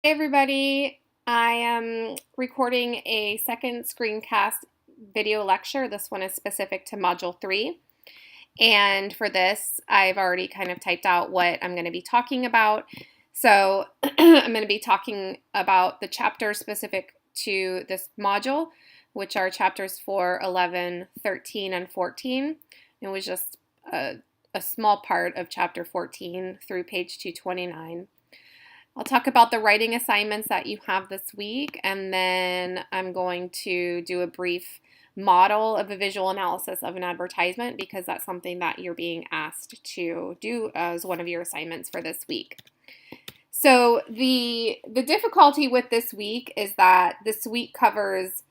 Hey everybody, I am recording a second screencast video lecture. This one is specific to Module 3. And for this, I've already kind of typed out what I'm going to be talking about. So I'm going to be talking about the chapters specific to this module, which are chapters 4, 11, 13, and 14. It was just a small part of chapter 14 through page 229. I'll talk about the writing assignments that you have this week, and then I'm going to do a brief model of a visual analysis of an advertisement because that's something that you're being asked to do as one of your assignments for this week. So the difficulty with this week is that this week covers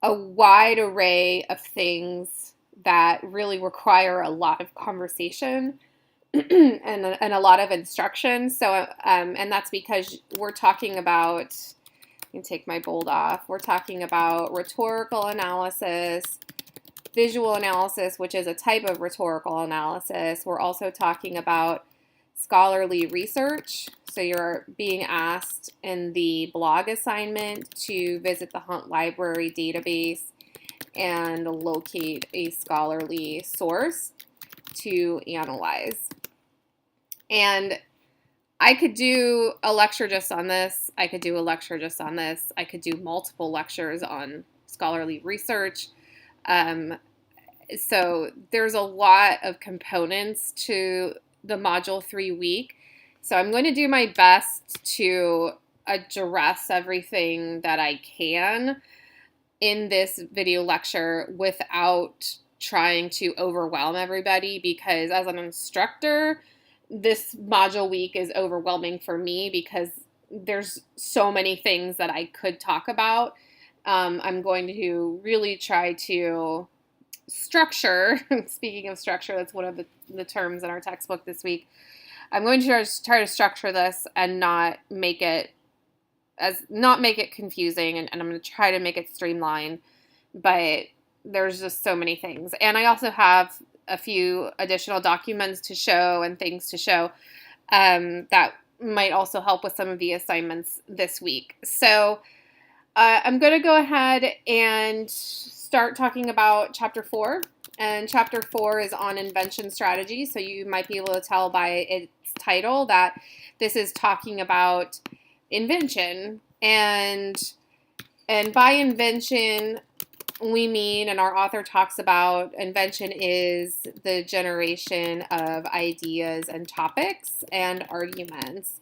a wide array of things that really require a lot of conversation and a lot of instruction. So, and that's because we're talking about, I can take my bold off, we're talking about rhetorical analysis, visual analysis, which is a type of rhetorical analysis. We're also talking about scholarly research. So you're being asked in the blog assignment to visit the Hunt Library database and locate a scholarly source to analyze. And I could do a lecture just on this. I could do a lecture just on this. I could do multiple lectures on scholarly research. So there's a lot of components to the Module 3 week. So I'm going to do my best to address everything that I can in this video lecture without trying to overwhelm everybody, because as an instructor, this module week is overwhelming for me because there's so many things that I could talk about. I'm going to really try to structure, speaking of structure, that's one of the terms in our textbook this week. I'm going to try to structure this and not make it confusing, and I'm going to try to make it streamlined, but there's just so many things. And I also have a few additional documents to show and things to show that might also help with some of the assignments this week. So I'm going to go ahead and start talking about Chapter 4. And Chapter 4 is on invention strategy. So you might be able to tell by its title that this is talking about invention. And by invention, we mean, and our author talks about, invention is the generation of ideas and topics and arguments.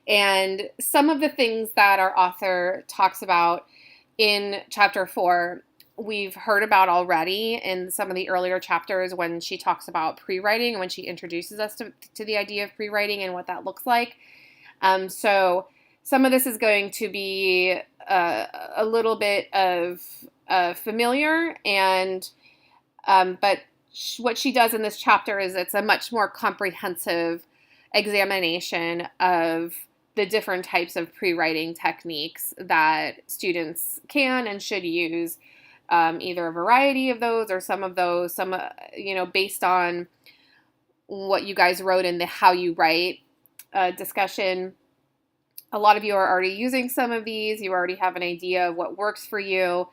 And some of the things that our author talks about in Chapter 4, we've heard about already in some of the earlier chapters when she talks about pre-writing and when she introduces us to the idea of pre-writing and what that looks like. So some of this is going to be a little bit of familiar, and but what she does in this chapter is it's a much more comprehensive examination of the different types of pre-writing techniques that students can and should use, either a variety of those or some of those, based on what you guys wrote in the How You Write discussion. A lot of you are already using some of these. You already have an idea of what works for you.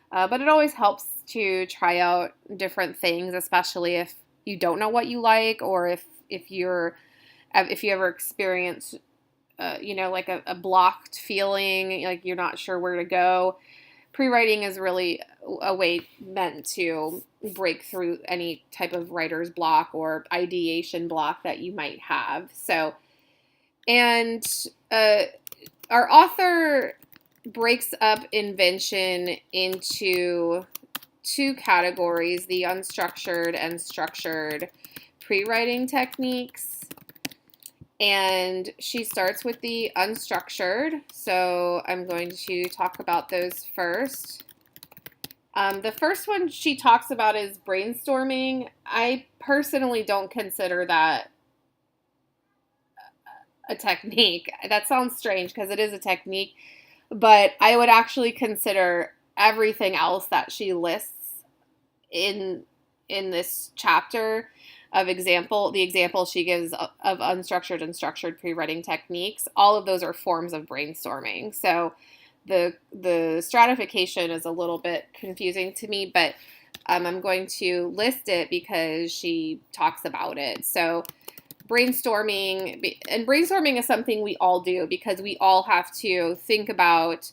But it always helps to try out different things, especially if you don't know what you like, or if you ever experience, like a blocked feeling, like you're not sure where to go. Pre-writing is really a way meant to break through any type of writer's block or ideation block that you might have. So, and our author breaks up invention into two categories: the unstructured and structured pre-writing techniques. And she starts with the unstructured, so I'm going to talk about those first. The first one she talks about is brainstorming. I personally don't consider that a technique. That sounds strange because it is a technique, but I would actually consider everything else that she lists in this chapter of the example she gives of unstructured and structured pre-writing techniques, all of those are forms of brainstorming. So the stratification is a little bit confusing to me, but I'm going to list it because she talks about it. So brainstorming is something we all do because we all have to think about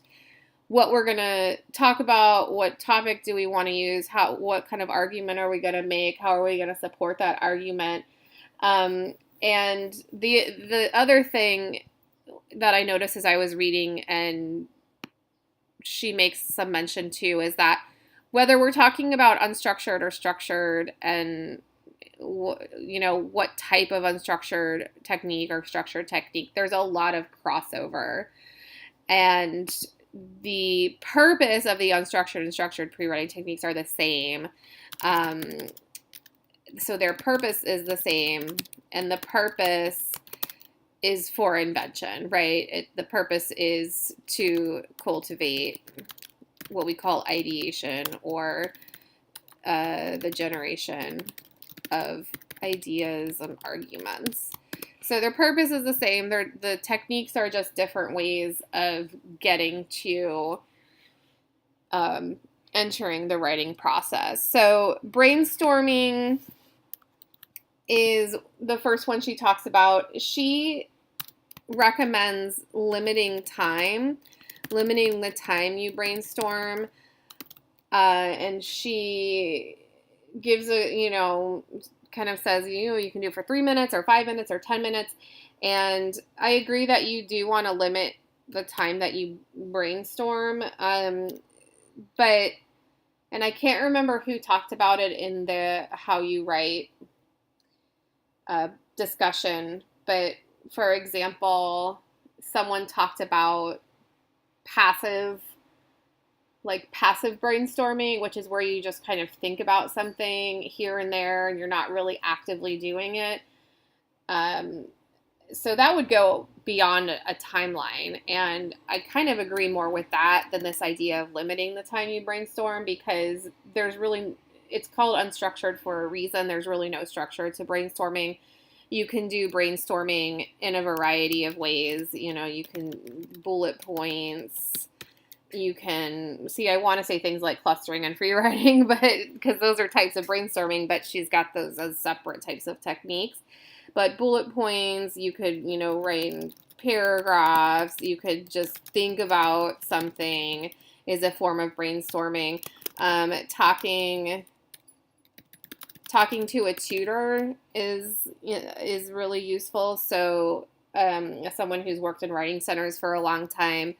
what we're going to talk about, what topic do we want to use, what kind of argument are we going to make, how are we going to support that argument. And the other thing that I noticed as I was reading, and she makes some mention too, is that whether we're talking about unstructured or structured, and what type of unstructured technique or structured technique, there's a lot of crossover. And the purpose of the unstructured and structured pre-writing techniques are the same. So their purpose is the same, and the purpose is for invention, right? The purpose is to cultivate what we call ideation, or the generation of ideas and arguments. So their purpose is the same. The techniques are just different ways of getting to entering the writing process. So brainstorming is the first one she talks about. She recommends limiting the time you brainstorm, and she gives kind of says, you can do it for 3 minutes or 5 minutes or 10 minutes. And I agree that you do want to limit the time that you brainstorm. But I can't remember who talked about it in the How You Write discussion. But for example, someone talked about passive brainstorming, which is where you just kind of think about something here and there and you're not really actively doing it. So that would go beyond a timeline. And I kind of agree more with that than this idea of limiting the time you brainstorm, because it's called unstructured for a reason. There's really no structure to brainstorming. You can do brainstorming in a variety of ways. You can bullet points. You can I want to say things like clustering and free writing, but because those are types of brainstorming, but she's got those as separate types of techniques. But bullet points, you could, write in paragraphs. You could just think about something is a form of brainstorming. Talking to a tutor is really useful. So as someone who's worked in writing centers for a long time,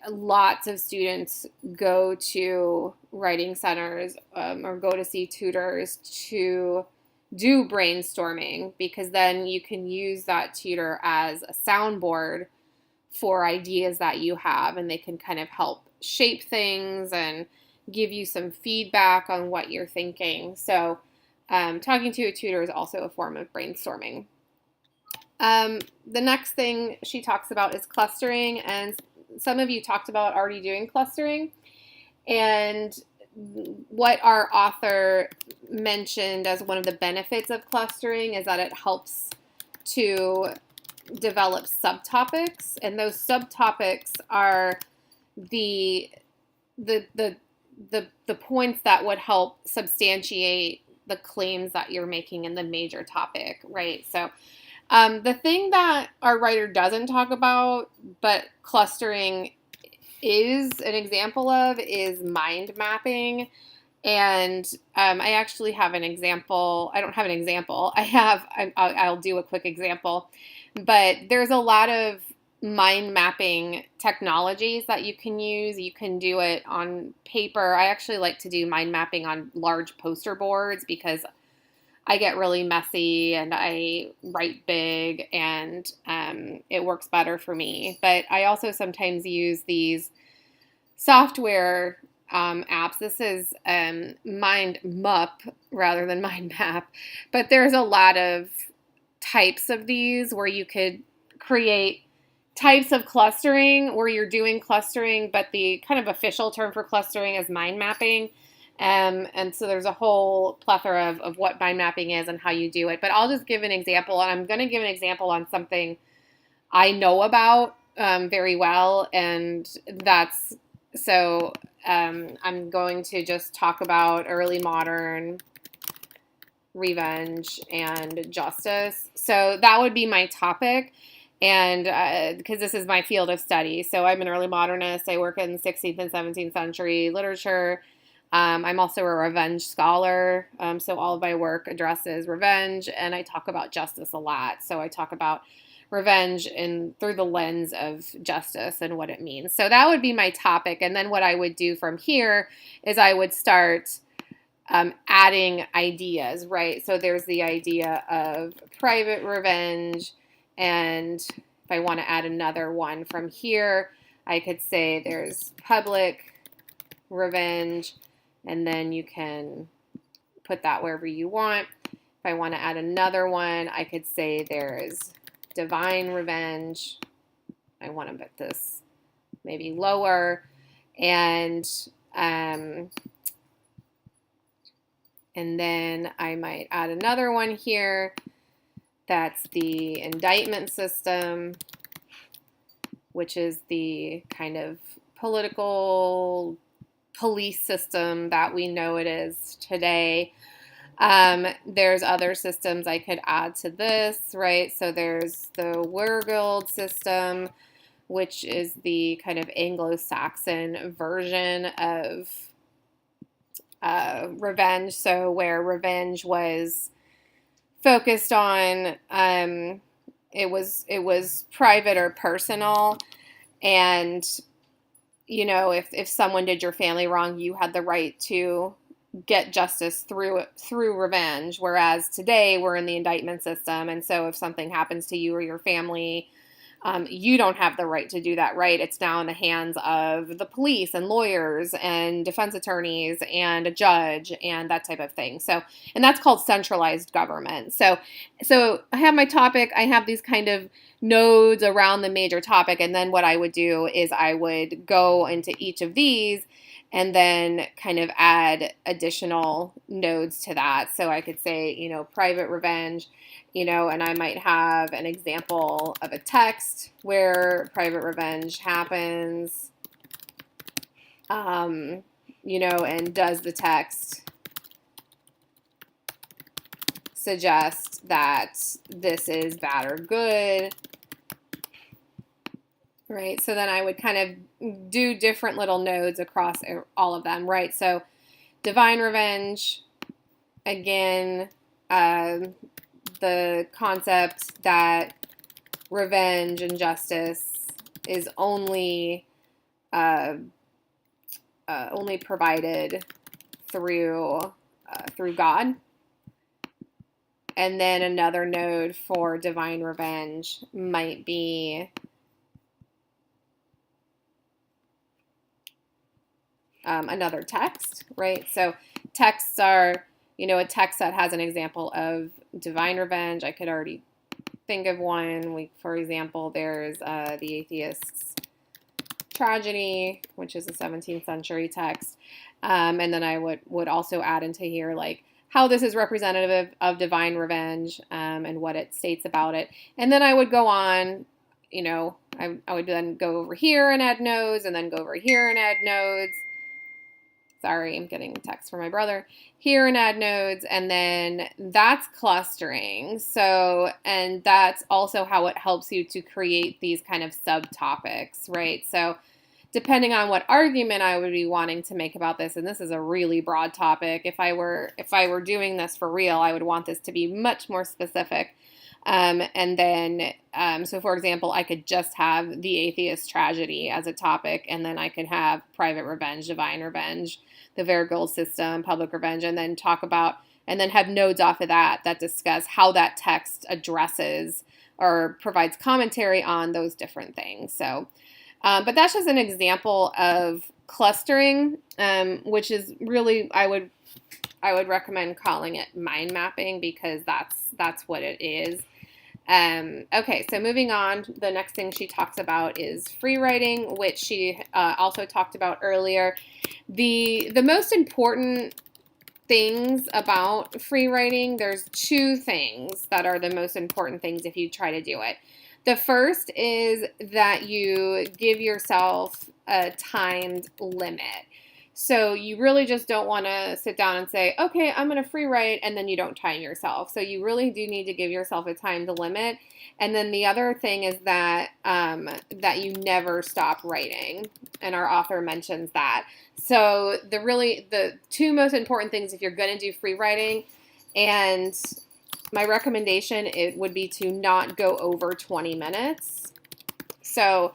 lots of students go to writing centers or go to see tutors to do brainstorming, because then you can use that tutor as a soundboard for ideas that you have, and they can kind of help shape things and give you some feedback on what you're thinking. So talking to a tutor is also a form of brainstorming. The next thing she talks about is clustering, and some of you talked about already doing clustering. And what our author mentioned as one of the benefits of clustering is that it helps to develop subtopics, and those subtopics are the points that would help substantiate the claims that you're making in the major topic, right? So the thing that our writer doesn't talk about, but clustering is an example of, is mind mapping. And I actually have an example. I don't have an example. I'll do a quick example. But there's a lot of mind mapping technologies that you can use. You can do it on paper. I actually like to do mind mapping on large poster boards because I get really messy and I write big, and it works better for me. But I also sometimes use these software apps. This is Mind Mup rather than Mind Map. But there's a lot of types of these where you could create types of clustering where you're doing clustering, but the kind of official term for clustering is mind mapping. And so there's a whole plethora of what mind mapping is and how you do it. But I'll just give an example, and I'm going to give an example on something I know about very well, and that's so I'm going to just talk about early modern revenge and justice. So that would be my topic, and because this is my field of study. So I'm an early modernist. I work in 16th and 17th century literature. I'm also a revenge scholar, so all of my work addresses revenge, and I talk about justice a lot. So I talk about revenge through the lens of justice and what it means. So that would be my topic, and then what I would do from here is I would start adding ideas, right? So there's the idea of private revenge, and if I want to add another one from here, I could say there's public revenge, and then you can put that wherever you want. If I want to add another one, I could say there's divine revenge. I want to put this maybe lower, and then I might add another one here. That's the indictment system, which is the kind of political police system that we know it is today. There's other systems I could add to this, right? So there's the ENGL system, which is the kind of Anglo-Saxon version of revenge. So where revenge was focused on, it was private or personal, and if someone did your family wrong, you had the right to get justice through revenge. Whereas today we're in the indictment system, and so if something happens to you or your family, you don't have the right to do that, right? It's now in the hands of the police and lawyers and defense attorneys and a judge and that type of thing. So, and that's called centralized government. So I have my topic, I have these kind of nodes around the major topic, and then what I would do is I would go into each of these and then kind of add additional nodes to that. So I could say, private revenge, and I might have an example of a text where private revenge happens, and does the text suggest that this is bad or good, right? So then I would kind of do different little nodes across all of them, right? So divine revenge, again, the concept that revenge and justice is only provided through God. And then another node for divine revenge might be another text, right? So texts are, a text that has an example of divine revenge. I could already think of one. For example, there's the Atheist's Tragedy, which is a 17th century text. And then I would also add into here, like, how this is representative of divine revenge, and what it states about it. And then I would go on, I would then go over here and add nodes, and then go over here and add nodes. Sorry, I'm getting a text from my brother. Here and add nodes, and then that's clustering. So, and that's also how it helps you to create these kind of subtopics, right? So depending on what argument I would be wanting to make about this, and this is a really broad topic, if I were doing this for real, I would want this to be much more specific. And then, so for example, I could just have the Atheist Tragedy as a topic, and then I could have private revenge, divine revenge, the Vergil system, public revenge, and then talk about, and then have nodes off of that discuss how that text addresses or provides commentary on those different things. So, but that's just an example of clustering, which is really, I would recommend calling it mind mapping, because that's what it is. Okay, so moving on, the next thing she talks about is free writing, which she also talked about earlier. The most important things about free writing, there's two things that are the most important things if you try to do it. The first is that you give yourself a timed limit. So you really just don't want to sit down and say, okay, I'm going to free write, and then you don't time yourself. So you really do need to give yourself a timed limit. And then the other thing is that that you never stop writing, and our author mentions that. So the two most important things if you're going to do free writing, and my recommendation it would be to not go over 20 minutes. So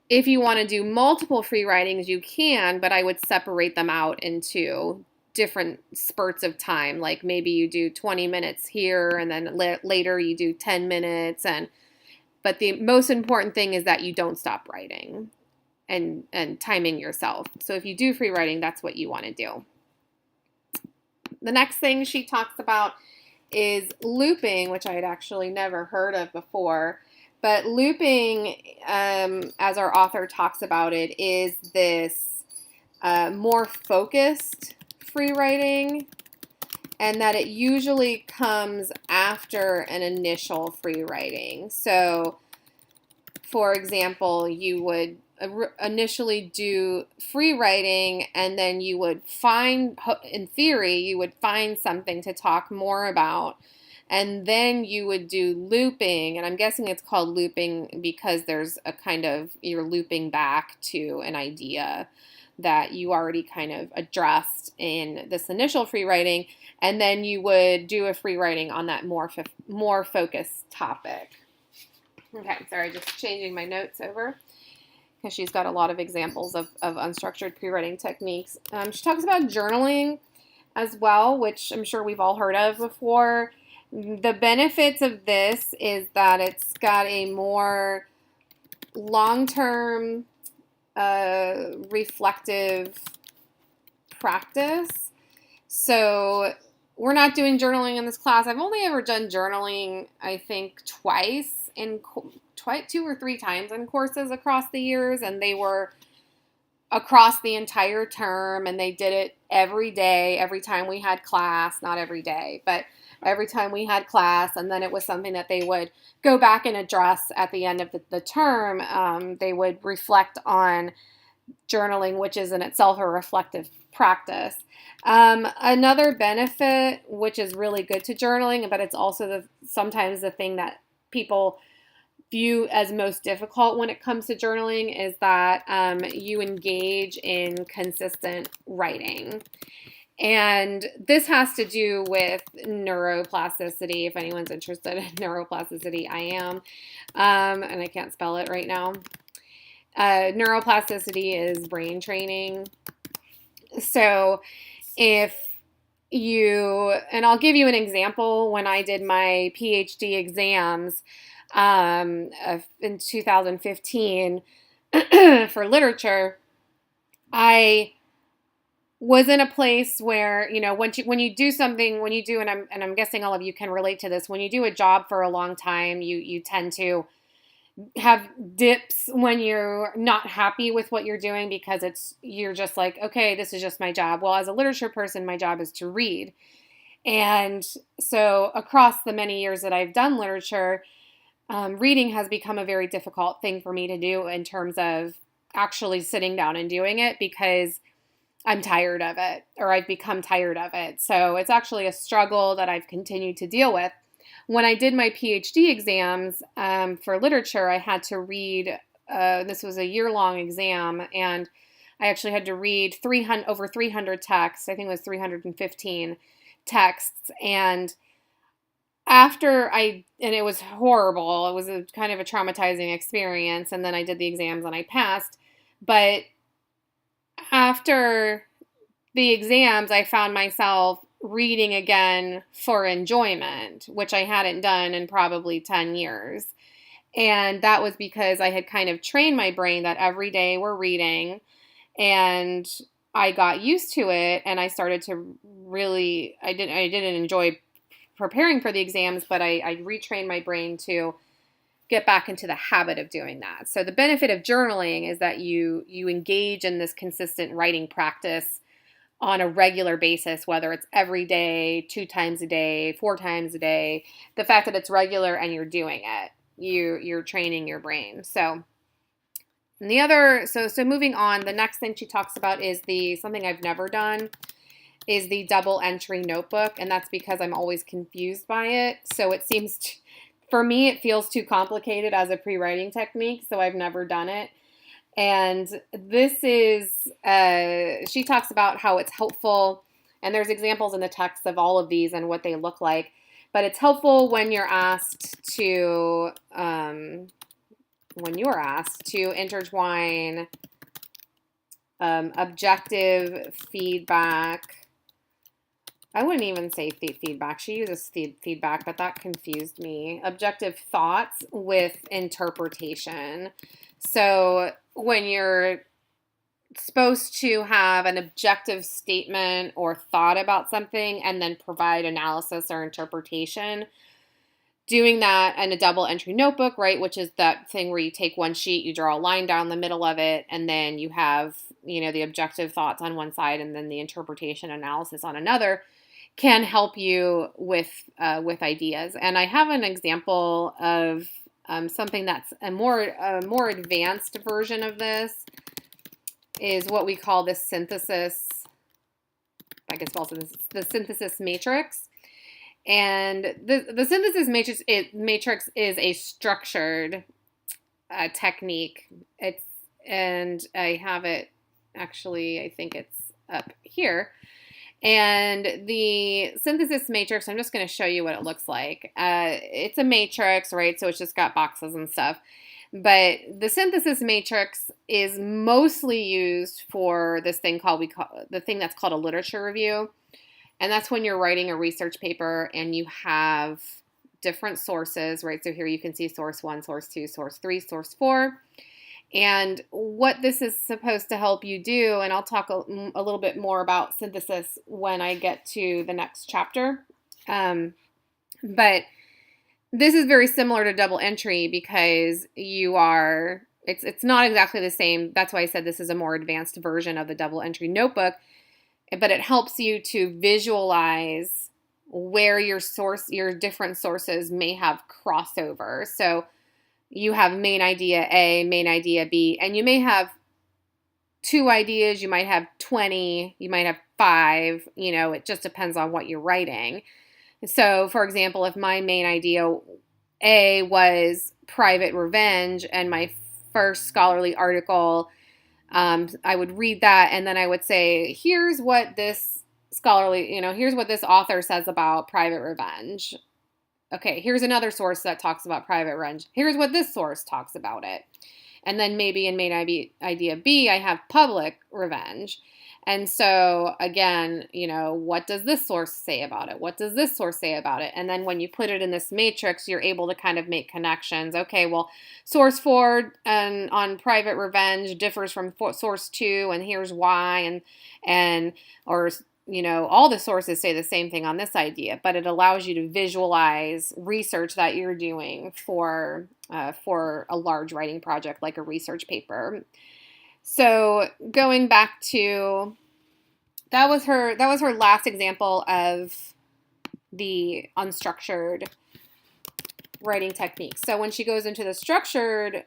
if you want to do multiple free writings, you can, but I would separate them out into different spurts of time. Like maybe you do 20 minutes here, and then later you do 10 minutes. But the most important thing is that you don't stop writing and timing yourself. So if you do free writing, that's what you want to do. The next thing she talks about is looping, which I had actually never heard of before. But looping, as our author talks about it, is this more focused free writing, and that it usually comes after an initial free writing. So, for example, you would initially do free writing, and then you would find, in theory, you would find something to talk more about. And then you would do looping, and I'm guessing it's called looping because there's a kind of, you're looping back to an idea that you already kind of addressed in this initial free writing, and then you would do a free writing on that more focused topic. Okay, sorry, just changing my notes over because she's got a lot of examples of unstructured pre-writing techniques. She talks about journaling as well, which I'm sure we've all heard of before. The benefits of this is that it's got a more long-term reflective practice. So we're not doing journaling in this class. I've only ever done journaling, I think, twice, 2 or 3 times in courses across the years, and they were across the entire term, and they did it every day, every time we had class, not every day, but every time we had class, and then it was something that they would go back and address at the end of the term. They would reflect on journaling, which is in itself a reflective practice. Another benefit, which is really good to journaling, but it's also sometimes the thing that people view as most difficult when it comes to journaling, is that you engage in consistent writing. And this has to do with neuroplasticity. If anyone's interested in neuroplasticity, I am. And I can't spell it right now. Neuroplasticity is brain training. So if and I'll give you an example. When I did my PhD exams in 2015 for literature, I was in a place where, when you do something, and I'm guessing all of you can relate to this, when you do a job for a long time, you tend to have dips when you're not happy with what you're doing because you're just like, okay, this is just my job. Well, as a literature person, my job is to read. And so across the many years that I've done literature, reading has become a very difficult thing for me to do in terms of actually sitting down and doing it, because I'm tired of it, or I've become tired of it. So it's actually a struggle that I've continued to deal with. When I did my PhD exams for literature, I had to read, this was a year-long exam, and I actually had to read over 300 texts. I think it was 315 texts. And and it was horrible. It was a kind of a traumatizing experience. And then I did the exams and I passed. But after the exams, I found myself reading again for enjoyment, which I hadn't done in probably 10 years. And that was because I had kind of trained my brain that every day we're reading, and I got used to it, and I started to I didn't enjoy preparing for the exams, but I retrained my brain to get back into the habit of doing that. So the benefit of journaling is that you engage in this consistent writing practice on a regular basis, whether it's every day, 2 times a day, 4 times a day. The fact that it's regular and you're doing it, you're training your brain. So moving on, the next thing she talks about is something I've never done is the double entry notebook, and that's because I'm always confused by it. So it seems for me, it feels too complicated as a pre-writing technique, so I've never done it. And this is, she talks about how it's helpful, and there's examples in the text of all of these and what they look like. But it's helpful when you're asked to, intertwine objective feedback. I wouldn't even say feedback. She uses feedback, but that confused me. Objective thoughts with interpretation. So when you're supposed to have an objective statement or thought about something and then provide analysis or interpretation, doing that in a double entry notebook, right, which is that thing where you take one sheet, you draw a line down the middle of it, and then you have, the objective thoughts on one side and then the interpretation analysis on another, can help you with ideas. And I have an example of something that's a more advanced version of this is what we call the synthesis. I guess also the synthesis matrix. And the synthesis matrix is a structured technique. And I have it actually. I think it's up here. And the synthesis matrix, I'm just going to show you what it looks like. It's a matrix, right? So it's just got boxes and stuff. But the synthesis matrix is mostly used for this thing that's called a literature review. And that's when you're writing a research paper and you have different sources, right? So here you can see source 1, source 2, source 3, source 4. And what this is supposed to help you do, and I'll talk a little bit more about synthesis when I get to the next chapter, but this is very similar to double entry because it's not exactly the same. That's why I said this is a more advanced version of the double entry notebook, but it helps you to visualize where your different sources may have crossover. So you have main idea A, main idea B, and you may have 2 ideas, you might have 20, you might have 5, it just depends on what you're writing. So, for example, if my main idea A was private revenge and my first scholarly article, I would read that and then I would say, here's what this here's what this author says about private revenge. Okay, here's another source that talks about private revenge. Here's what this source talks about it. And then maybe in main idea B, I have public revenge. And so again, what does this source say about it? What does this source say about it? And then when you put it in this matrix, you're able to kind of make connections. Okay, well, source 4 on private revenge differs from source 2, and here's why, or all the sources say the same thing on this idea, but it allows you to visualize research that you're doing for a large writing project like a research paper. So going back to that was her last example of the unstructured writing techniques. So when she goes into the structured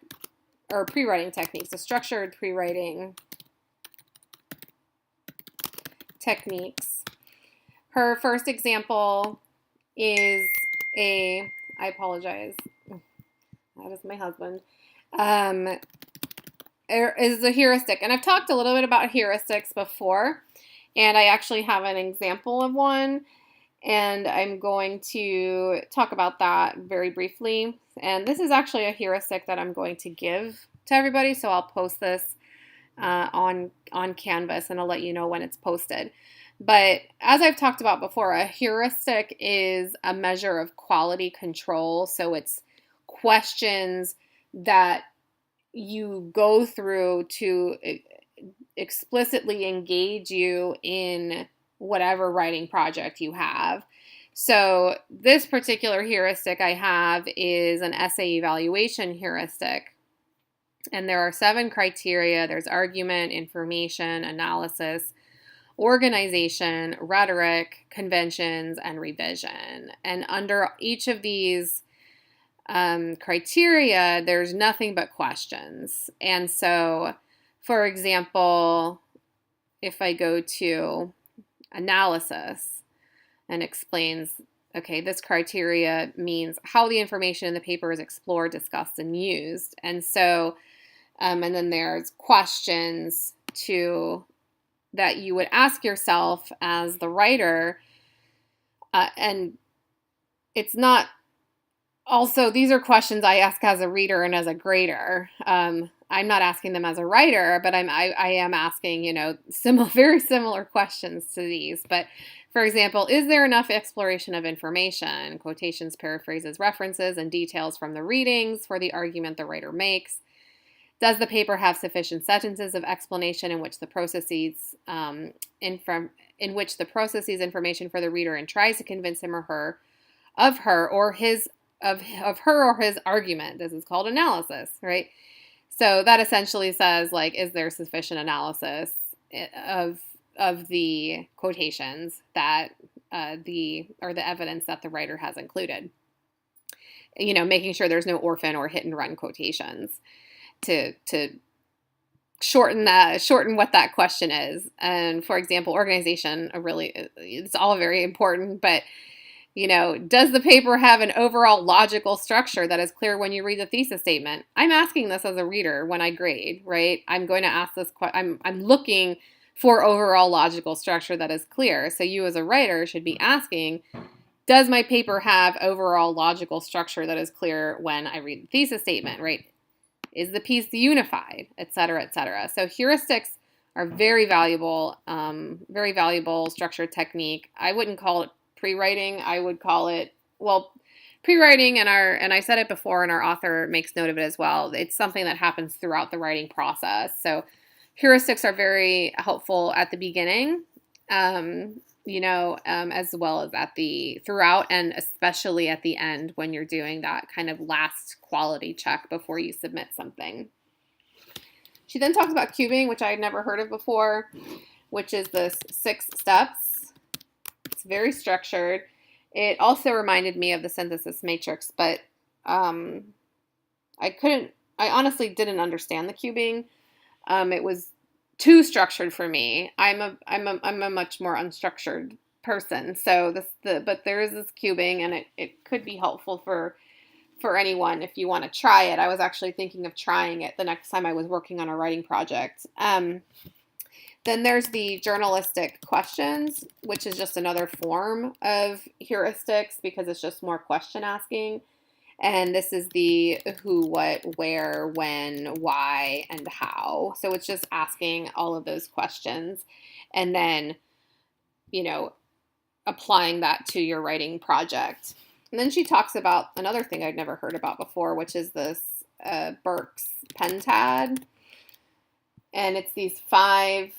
or pre-writing techniques, the structured pre-writing techniques. Her first example is I apologize. That is my husband. Is a heuristic. And I've talked a little bit about heuristics before, and I actually have an example of one, and I'm going to talk about that very briefly. And this is actually a heuristic that I'm going to give to everybody, so I'll post this on Canvas, and I'll let you know when it's posted. But as I've talked about before, a heuristic is a measure of quality control. So it's questions that you go through to explicitly engage you in whatever writing project you have. So this particular heuristic I have is an essay evaluation heuristic. And there are 7 criteria. There's argument, information, analysis, organization, rhetoric, conventions, and revision. And under each of these criteria, there's nothing but questions. And so, for example, if I go to analysis and explains, okay, this criteria means how the information in the paper is explored, discussed, and used. And so, and then there's questions that you would ask yourself as the writer. And it's not, also, these are questions I ask as a reader and as a grader. I'm not asking them as a writer, but I am asking, very similar questions to these. But for example, is there enough exploration of information, quotations, paraphrases, references, and details from the readings for the argument the writer makes? Does the paper have sufficient sentences of explanation in which the processes information for the reader and tries to convince him or her of her or his argument? This is called analysis, right? So that essentially says, like, is there sufficient analysis of the quotations that the evidence that the writer has included? Making sure there's no orphan or hit and run quotations to shorten what that question is. And for example, organization, it's all very important, but does the paper have an overall logical structure that is clear when you read the thesis statement? I'm asking this as a reader when I grade, right? I'm going to ask this question. I'm looking for overall logical structure that is clear. So you as a writer should be asking, does my paper have overall logical structure that is clear when I read the thesis statement, right? Is the piece unified, et cetera, et cetera. So heuristics are very valuable structured technique. I wouldn't call it pre-writing. I would call it, pre-writing, and I said it before, and our author makes note of it as well. It's something that happens throughout the writing process. So heuristics are very helpful at the beginning, as well as throughout, and especially at the end when you're doing that kind of last quality check before you submit something. She then talks about cubing, which I had never heard of before, which is the 6 steps. It's very structured. It also reminded me of the synthesis matrix, but I honestly didn't understand the cubing. It was too structured for me. I'm a much more unstructured person. So but there is this cubing, and it could be helpful for anyone if you want to try it. I was actually thinking of trying it the next time I was working on a writing project. Then there's the journalistic questions, which is just another form of heuristics because it's just more question asking. And this is the who, what, where, when, why, and how. So it's just asking all of those questions and then, applying that to your writing project. And then she talks about another thing I'd never heard about before, which is this Burke's pentad. And it's these 5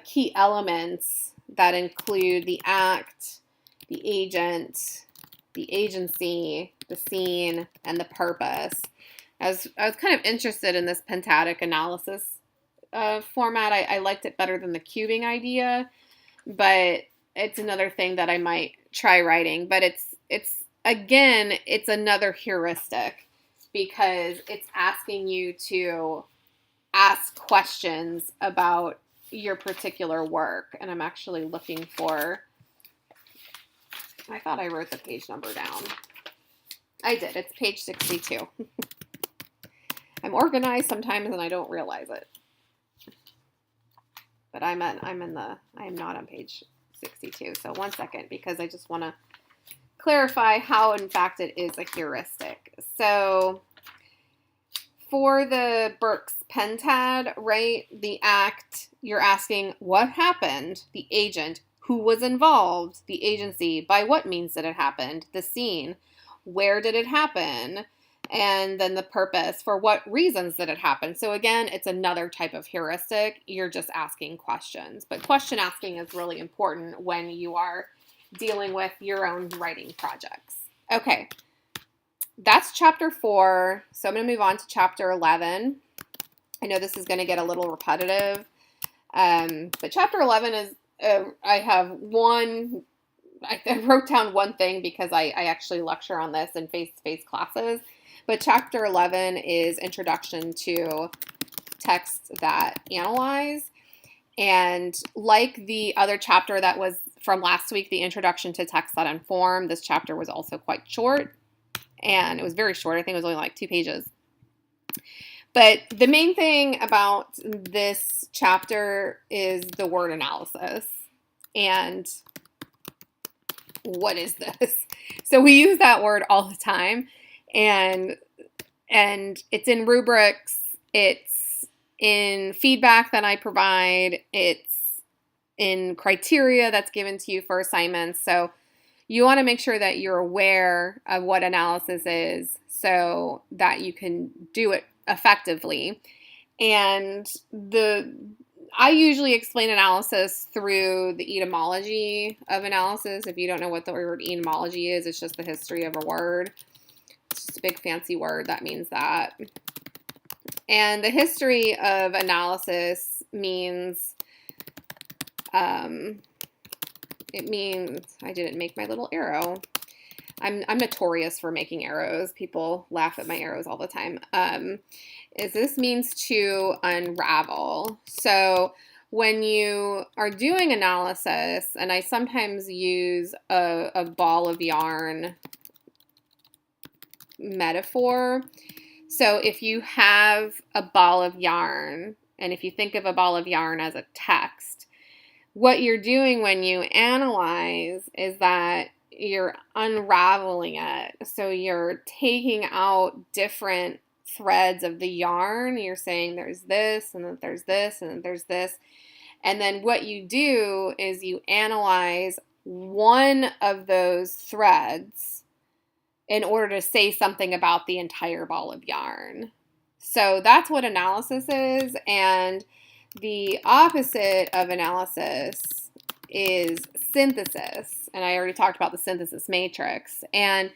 key elements that include the act, the agent, the agency, the scene, and the purpose. I was kind of interested in this pentadic analysis format. I liked it better than the cubing idea, but it's another thing that I might try writing. But it's another heuristic because it's asking you to ask questions about your particular work. And I'm actually looking for, I thought I wrote the page number down. I did. It's page 62. I'm organized sometimes and I don't realize it. But I am not on page 62. So one second, because I just want to clarify how in fact it is a heuristic. So for the Burke's pentad, right, the act, you're asking what happened, the agent, who was involved, the agency, by what means did it happen, the scene, where did it happen, and then the purpose, for what reasons did it happen. So again, it's another type of heuristic. You're just asking questions. But question asking is really important when you are dealing with your own writing projects. Okay, that's chapter 4. So I'm going to move on to chapter 11. I know this is going to get a little repetitive, but chapter 11 is, I wrote down one thing because I actually lecture on this in face-to-face classes, but chapter 11 is Introduction to Texts That Analyze. And like the other chapter that was from last week, the Introduction to Texts That Inform, this chapter was also quite short, and it was very short. I think it was only like 2 pages. But the main thing about this chapter is the word analysis. And what is this? So we use that word all the time, and it's in rubrics, it's in feedback that I provide, it's in criteria that's given to you for assignments. So you want to make sure that you're aware of what analysis is so that you can do it effectively. And I usually explain analysis through the etymology of analysis. If you don't know what the word etymology is, it's just the history of a word. It's just a big fancy word that means that. And the history of analysis means, it means, I didn't make my little arrow. I'm notorious for making arrows. People laugh at my arrows all the time. This means to unravel. So when you are doing analysis, and I sometimes use a ball of yarn metaphor. So if you have a ball of yarn, and if you think of a ball of yarn as a text, what you're doing when you analyze is that you're unraveling it. So you're taking out different threads of the yarn. You're saying there's this, and then there's this, and then there's this. And then what you do is you analyze one of those threads in order to say something about the entire ball of yarn. So that's what analysis is. And the opposite of analysis is synthesis. And I already talked about the synthesis matrix. And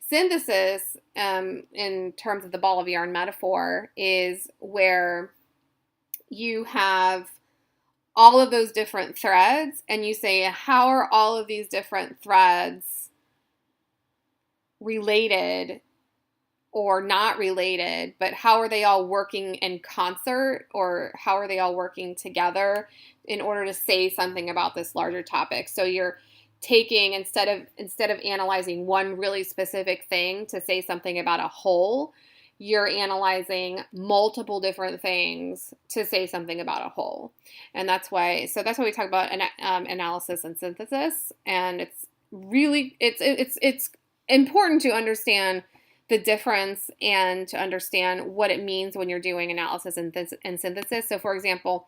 synthesis, in terms of the ball of yarn metaphor, is where you have all of those different threads and you say, how are all of these different threads related or not related, but how are they all working in concert, or how are they all working together in order to say something about this larger topic? So you're taking, instead of analyzing one really specific thing to say something about a whole, you're analyzing multiple different things to say something about a whole. And that's why we talk about analysis and synthesis. And it's really, it's important to understand the difference and to understand what it means when you're doing analysis and synthesis. So for example,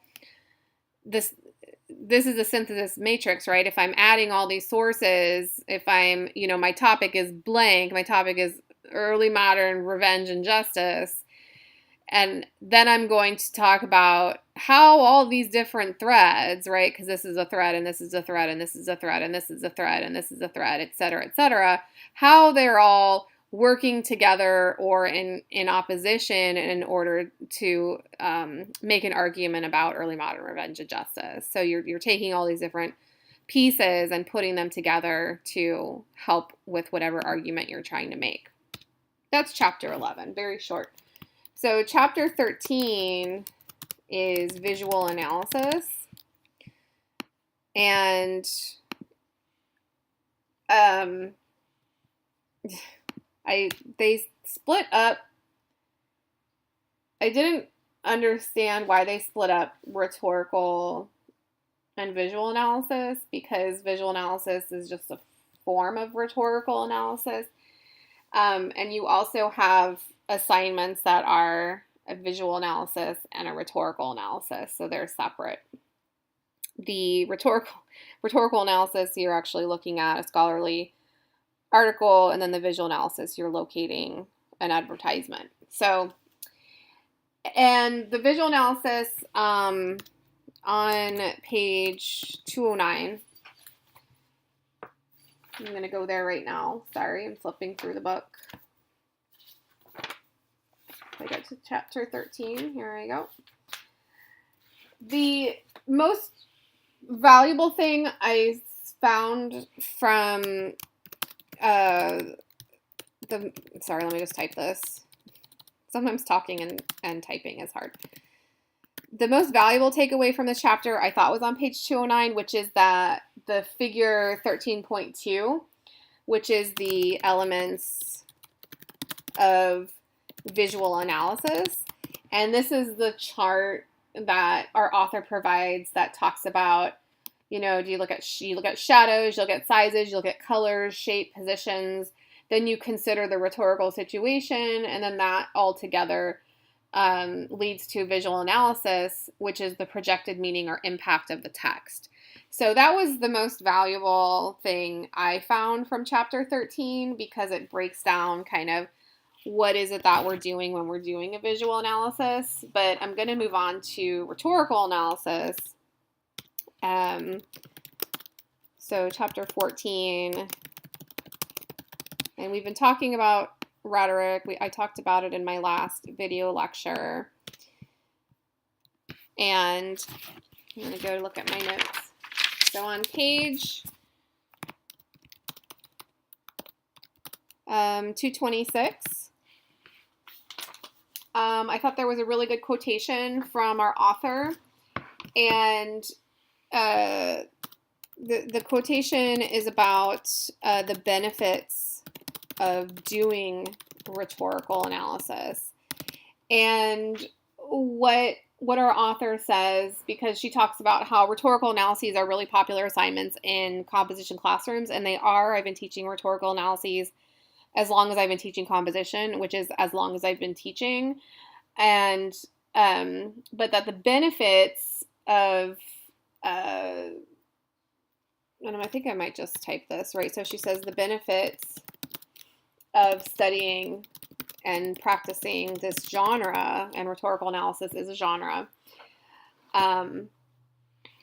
this is a synthesis matrix, right? If I'm adding all these sources, if I'm, my topic is blank, my topic is early modern revenge and justice, and then I'm going to talk about how all these different threads, right? Because this is a thread, and this is a thread, and this is a thread, and this is a thread, and this is a thread, et cetera, how they're all working together or in opposition in order to make an argument about early modern revenge and justice. So you're taking all these different pieces and putting them together to help with whatever argument you're trying to make. That's chapter 11, very short. So chapter 13 is visual analysis. And they split up. I didn't understand why they split up rhetorical and visual analysis, because visual analysis is just a form of rhetorical analysis. And you also have assignments that are a visual analysis and a rhetorical analysis, so they're separate. The rhetorical analysis, you're actually looking at a scholarly article, and then the visual analysis, you're locating an advertisement. So, and the visual analysis on page 209, I'm going to go there right now. Sorry, I'm flipping through the book. I got to chapter 13. Here I go. The most valuable thing I found from sorry, let me just type this. Sometimes talking and typing is hard. The most valuable takeaway from this chapter I thought was on page 209, which is that the figure 13.2, which is the elements of visual analysis. And this is the chart that our author provides that talks about, you know, you look at shadows, you look at sizes, you look at colors, shape, positions, then you consider the rhetorical situation, and then that all together leads to visual analysis, which is the projected meaning or impact of the text. So that was the most valuable thing I found from chapter 13, because it breaks down kind of what is it that we're doing when we're doing a visual analysis. But I'm going to move on to rhetorical analysis. So chapter 14, and we've been talking about rhetoric. I talked about it in my last video lecture. And I'm going to go look at my notes. So on page 226, I thought there was a really good quotation from our author. And the quotation is about the benefits of doing rhetorical analysis. And what our author says, because she talks about how rhetorical analyses are really popular assignments in composition classrooms, and they are. I've been teaching rhetorical analyses as long as I've been teaching composition, which is as long as I've been teaching. And but that the benefits of I think I might just type this, right? So she says the benefits of studying and practicing this genre, and rhetorical analysis is a genre,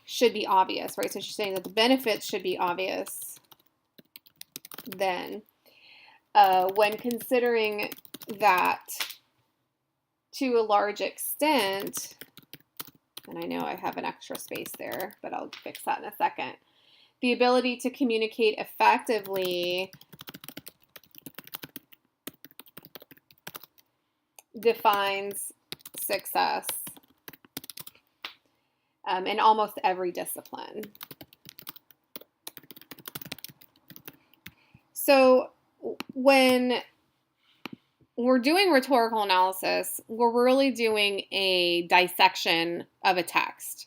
should be obvious, right? So she's saying that the benefits should be obvious then. When considering that to a large extent, and I know I have an extra space there, but I'll fix that in a second, the ability to communicate effectively defines success in almost every discipline. So when we're doing rhetorical analysis, we're really doing a dissection of a text.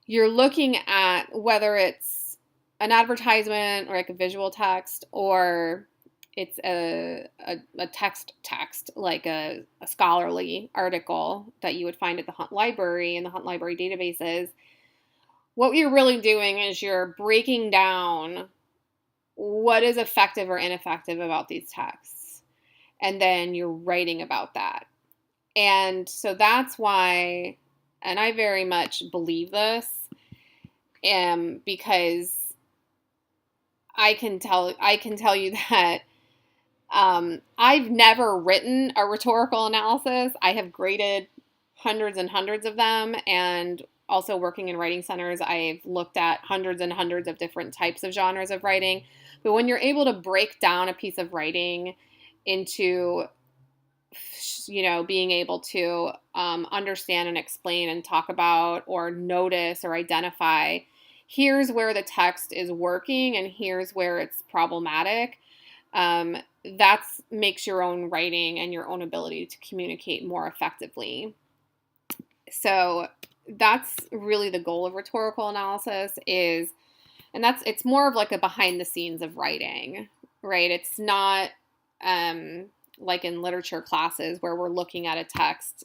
You're looking at whether it's an advertisement or like a visual text, or it's a text, like a scholarly article that you would find at the Hunt Library and the Hunt Library databases. What you're really doing is you're breaking down what is effective or ineffective about these texts, and then you're writing about that. And so that's why, and I very much believe this, because I can tell you that I've never written a rhetorical analysis. I have graded hundreds and hundreds of them, and also working in writing centers, I've looked at hundreds and hundreds of different types of genres of writing. But when you're able to break down a piece of writing into, you know, being able to understand and explain and talk about or notice or identify, here's where the text is working and here's where it's problematic, that makes your own writing and your own ability to communicate more effectively. So that's really the goal of rhetorical analysis is, and it's more of like a behind the scenes of writing, right? It's not like in literature classes where we're looking at a text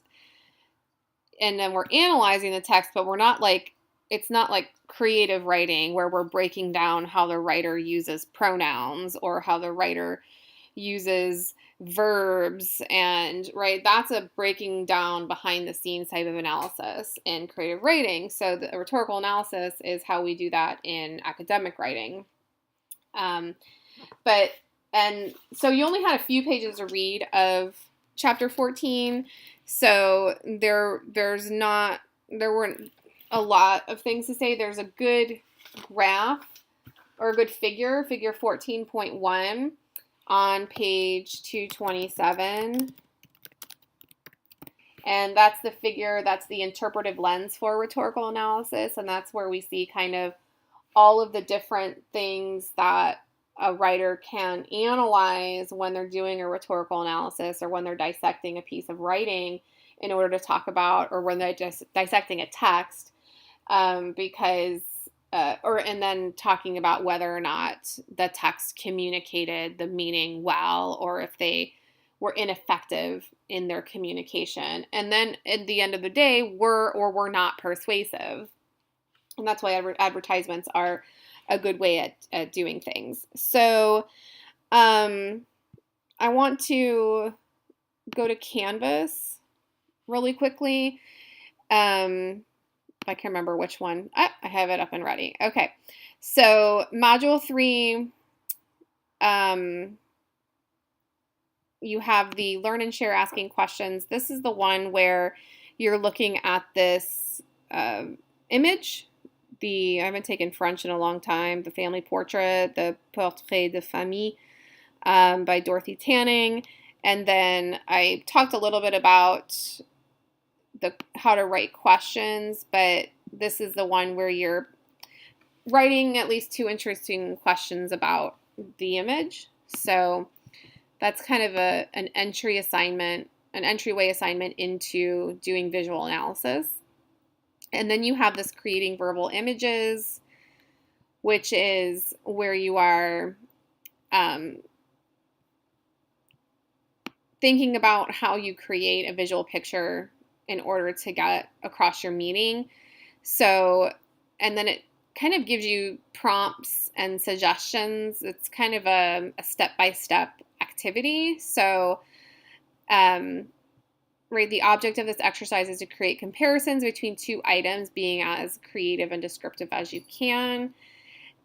and then we're analyzing the text, but we're not like, it's not like creative writing where we're breaking down how the writer uses pronouns or how the writer uses verbs, and right, that's a breaking down behind the scenes type of analysis in creative writing. So the rhetorical analysis is how we do that in academic writing. Um, and so you only had a few pages to read of chapter 14. So there weren't a lot of things to say. There's a good graph or a good figure 14.1 on page 227. And that's the figure, that's the interpretive lens for rhetorical analysis. And that's where we see kind of all of the different things that a writer can analyze when they're doing a rhetorical analysis or when they're dissecting a piece of writing in order to talk about, or when they're just dissecting a text, and then talking about whether or not the text communicated the meaning well, or if they were ineffective in their communication. And then at the end of the day, were or were not persuasive. And that's why advertisements are a good way at doing things. So I want to go to Canvas really quickly. I can't remember which one. I have it up and ready. Okay. So module 3, you have the learn and share asking questions. This is the one where you're looking at this image. I haven't taken French in a long time. The family portrait, the portrait de famille by Dorothy Tanning. And then I talked a little bit about how to write questions, but this is the one where you're writing at least 2 interesting questions about the image. So that's kind of an entryway assignment into doing visual analysis. And then you have this creating verbal images, which is where you are thinking about how you create a visual picture in order to get across your meaning. So, and then it kind of gives you prompts and suggestions. It's kind of a step-by-step activity. So, right, the object of this exercise is to create comparisons between 2 items, being as creative and descriptive as you can.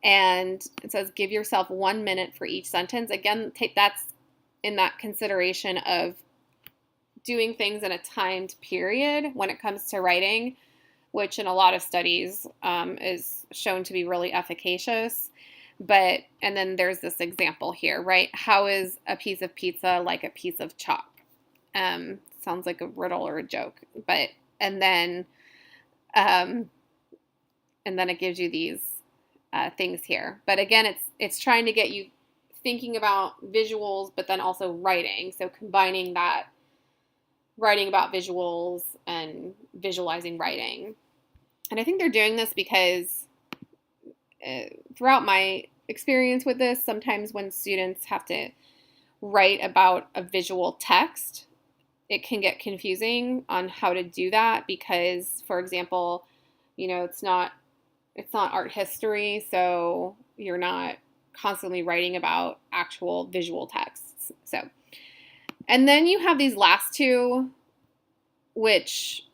And it says give yourself 1 minute for each sentence. Again, that's in that consideration of doing things in a timed period when it comes to writing, which in a lot of studies is shown to be really efficacious. And then there's this example here, right? How is a piece of pizza like a piece of chalk? Sounds like a riddle or a joke, and then it gives you these things here. But again, it's trying to get you thinking about visuals, but then also writing. So combining that, writing about visuals and visualizing writing. And I think they're doing this because throughout my experience with this, sometimes when students have to write about a visual text, it can get confusing on how to do that because, for example, it's not art history, so you're not constantly writing about actual visual texts. So, and then you have these last 2, which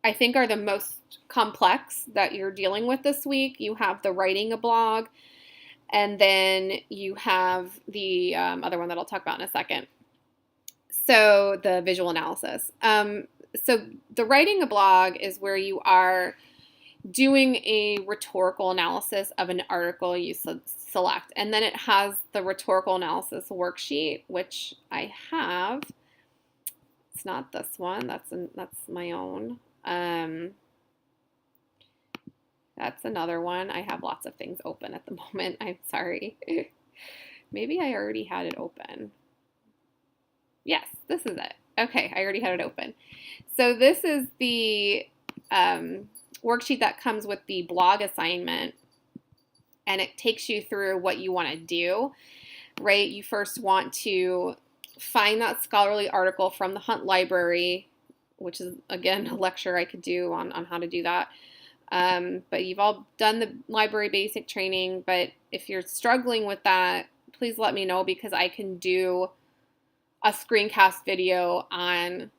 I think are the most complex that you're dealing with this week. You have the writing a blog, and then you have the other one that I'll talk about in a second. So the visual analysis. So the writing a blog is where you are doing a rhetorical analysis of an article you select. And then it has the rhetorical analysis worksheet, which I have. It's not this one. That's my own. That's another one. I have lots of things open at the moment. I'm sorry. Maybe I already had it open. Yes, this is it. Okay, I already had it open. So this is the worksheet that comes with the blog assignment, and it takes you through what you want to do, right? You first want to find that scholarly article from the Hunt Library, which is, again, a lecture I could do on how to do that. But you've all done the library basic training, but if you're struggling with that, please let me know because I can do a screencast video on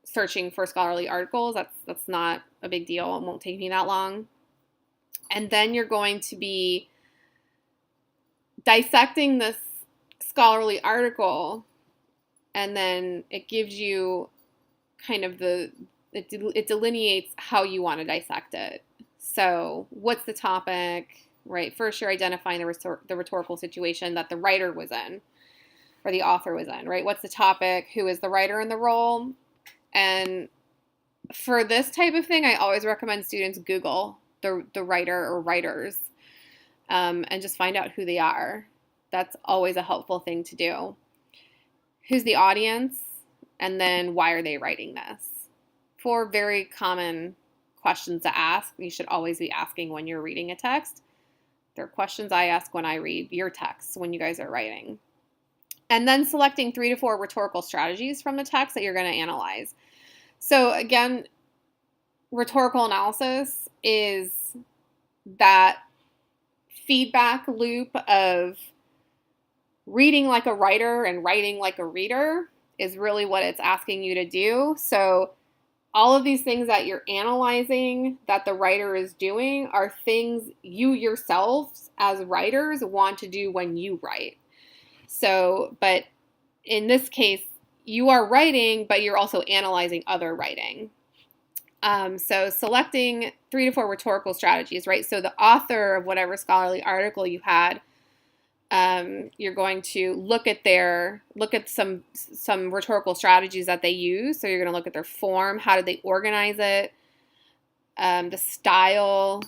searching for scholarly articles. That's not a big deal. It won't take me that long. And then you're going to be dissecting this scholarly article, and then it gives you kind of it delineates how you want to dissect it. So what's the topic, right? First, you're identifying the rhetorical situation that the writer was in, or the author was in, right? What's the topic? Who is the writer in the role? And for this type of thing, I always recommend students Google the writer or writers, and just find out who they are. That's always a helpful thing to do. Who's the audience? And then why are they writing this? 4 very common questions to ask. You should always be asking when you're reading a text. They're questions I ask when I read your texts when you guys are writing. And then selecting 3 to 4 rhetorical strategies from the text that you're going to analyze. So again, rhetorical analysis is that feedback loop of reading like a writer and writing like a reader is really what it's asking you to do. So all of these things that you're analyzing that the writer is doing are things you yourselves as writers want to do when you write. So, but in this case, you are writing, but you're also analyzing other writing. So selecting 3 to 4 rhetorical strategies, right? So the author of whatever scholarly article you had, you're going to look at some rhetorical strategies that they use. So you're going to look at their form. How did they organize it? The style.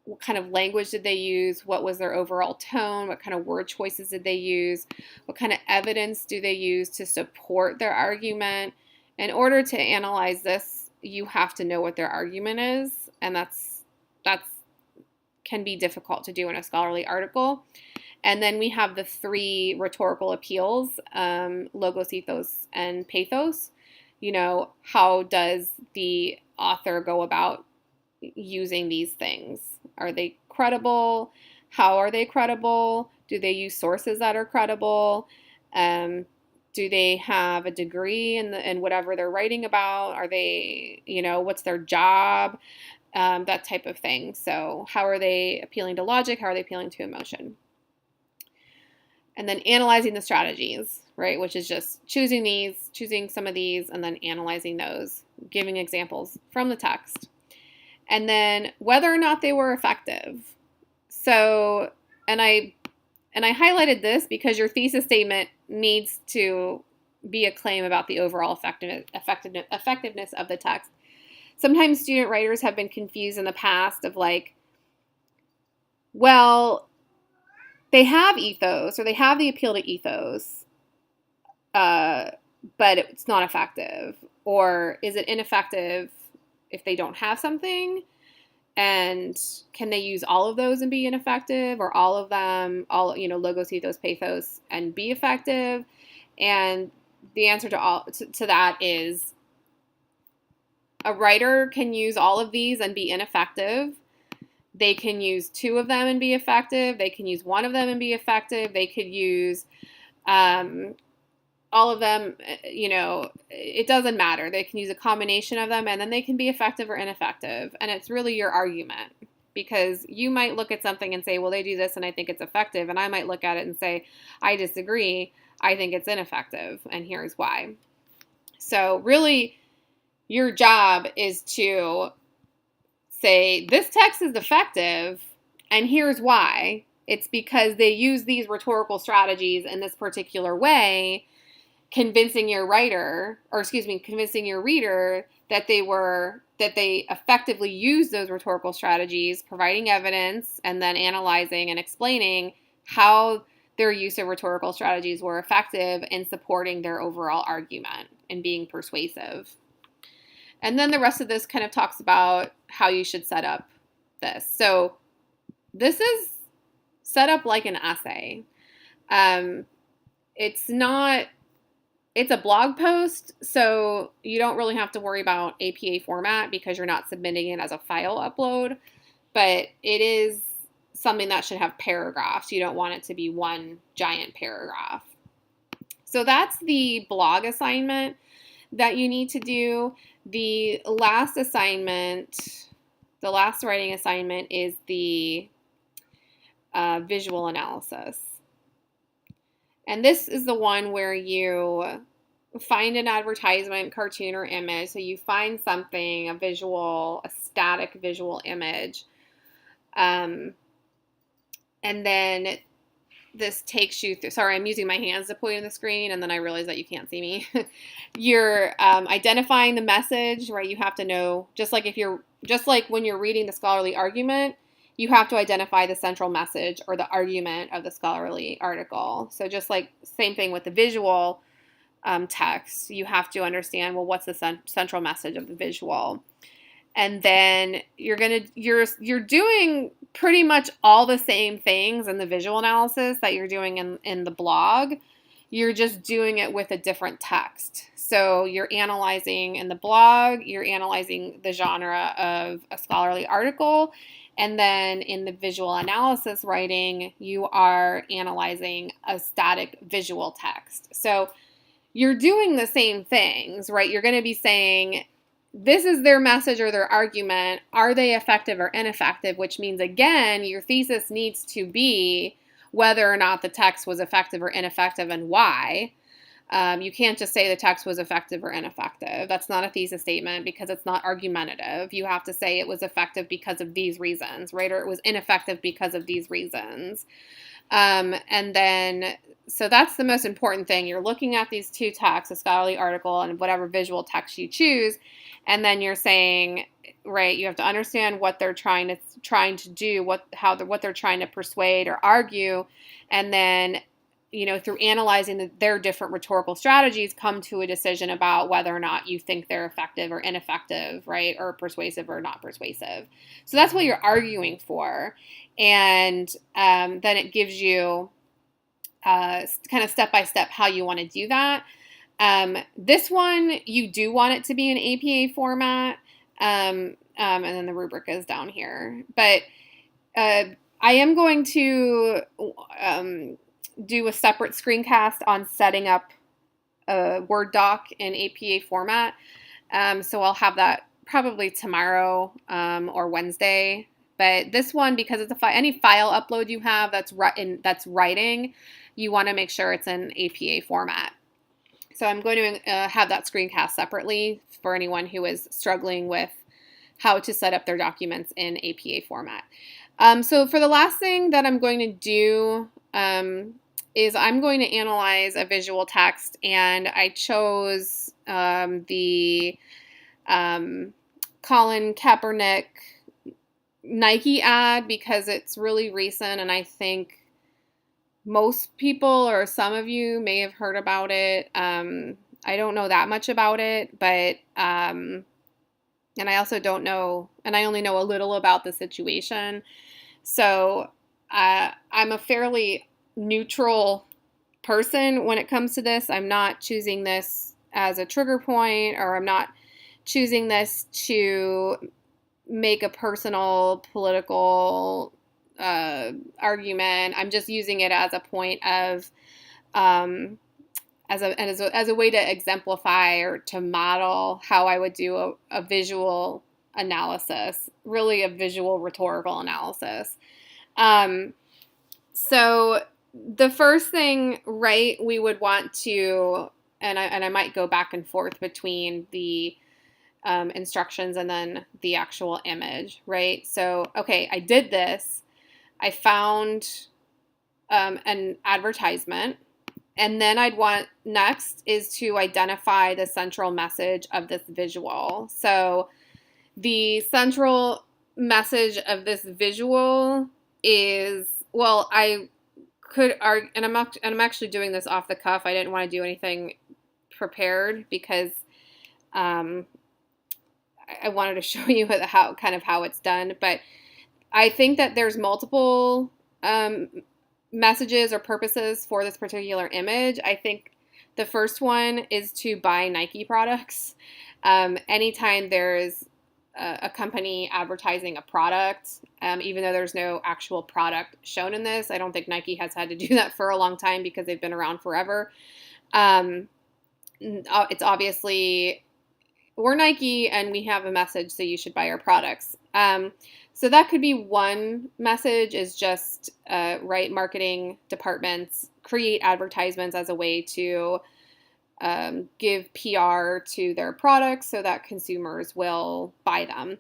What kind of language did they use? What was their overall tone? What kind of word choices did they use? What kind of evidence do they use to support their argument? In order to analyze this, you have to know what their argument is, and that's can be difficult to do in a scholarly article. And then we have the 3 rhetorical appeals, logos, ethos, and pathos. You know, how does the author go about using these things? Are they credible? How are they credible? Do they use sources that are credible? Do they have a degree in whatever they're writing about? Are they, what's their job? That type of thing. So how are they appealing to logic? How are they appealing to emotion? And then analyzing the strategies, right? Which is just choosing some of these and then analyzing those, giving examples from the text. And then whether or not they were effective. So, and I highlighted this because your thesis statement needs to be a claim about the overall effectiveness of the text. Sometimes student writers have been confused in the past of like, well, they have ethos or they have the appeal to ethos, but it's not effective. Or is it ineffective if they don't have something? And can they use all of those and be ineffective, or all of them, logos, ethos, pathos, and be effective? And the answer to that is a writer can use all of these and be ineffective. They can use 2 of them and be effective. They can use 1 of them and be effective. They could use all of them, it doesn't matter. They can use a combination of them, and then they can be effective or ineffective. And it's really your argument, because you might look at something and say, well, they do this and I think it's effective. And I might look at it and say, I disagree. I think it's ineffective, and here's why. So really, your job is to say, this text is effective, and here's why. It's because they use these rhetorical strategies in this particular way, convincing your reader that they effectively use those rhetorical strategies, providing evidence, and then analyzing and explaining how their use of rhetorical strategies were effective in supporting their overall argument and being persuasive. And then the rest of this kind of talks about how you should set up this. So this is set up like an essay. It's a blog post, so you don't really have to worry about APA format because you're not submitting it as a file upload, but it is something that should have paragraphs. You don't want it to be one giant paragraph. So that's the blog assignment that you need to do. The last writing assignment is the visual analysis. And this is the one where you find an advertisement, cartoon, or image. So you find something, a visual, a static visual image. And then this takes you through, sorry, I'm using my hands to point in the screen, and then I realize that you can't see me. You're identifying the message, right? You have to know, just like when you're reading the scholarly argument, you have to identify the central message or the argument of the scholarly article. So just like same thing with the visual text, you have to understand, well, what's the central message of the visual? And then you're doing pretty much all the same things in the visual analysis that you're doing in the blog. You're just doing it with a different text. So you're analyzing in the blog, you're analyzing the genre of a scholarly article. And then in the visual analysis writing, you are analyzing a static visual text. So you're doing the same things, right? You're going to be saying, this is their message or their argument. Are they effective or ineffective? Which means, again, your thesis needs to be whether or not the text was effective or ineffective and why. You can't just say the text was effective or ineffective. That's not a thesis statement because it's not argumentative. You have to say it was effective because of these reasons, right? Or it was ineffective because of these reasons. And then, so that's the most important thing. You're looking at these two texts, a scholarly article and whatever visual text you choose. And then you're saying, right, you have to understand what they're trying to do, what they're trying to persuade or argue. And then, through analyzing their different rhetorical strategies, come to a decision about whether or not you think they're effective or ineffective, right? Or persuasive or not persuasive. So that's what you're arguing for. And then it gives you kind of step-by-step how you want to do that. This one, you do want it to be an APA format. And then the rubric is down here. But I am going to do a separate screencast on setting up a Word doc in APA format. So I'll have that probably tomorrow or Wednesday. But this one, because it's any file upload you have that's writing, you want to make sure it's in APA format. So I'm going to have that screencast separately for anyone who is struggling with how to set up their documents in APA format. So for the last thing that I'm going to do is I'm going to analyze a visual text, and I chose the Colin Kaepernick Nike ad because it's really recent, and I think most people or some of you may have heard about it. I don't know that much about it, but and I also don't know, and I only know a little about the situation. So I'm a fairly neutral person when it comes to this. I'm not choosing this as a trigger point, or I'm not choosing this to make a personal political argument. I'm just using it as a point of as a way to exemplify or to model how I would do a visual analysis, really a visual rhetorical analysis. So the first thing, right, we would want to, and I might go back and forth between the instructions and then the actual image, right? So, okay, I did this. I found an advertisement, and then I'd want next is to identify the central message of this visual. So the central message of this visual is, well, I could argue, and I'm actually doing this off the cuff. I didn't want to do anything prepared because I wanted to show you how it's done. But I think that there's multiple messages or purposes for this particular image. I think the first one is to buy Nike products. Anytime there's a company advertising a product, even though there's no actual product shown in this, I don't think Nike has had to do that for a long time because they've been around forever. It's obviously we're Nike and we have a message, so you should buy our products. So that could be one message, is just marketing departments create advertisements as a way to give PR to their products so that consumers will buy them.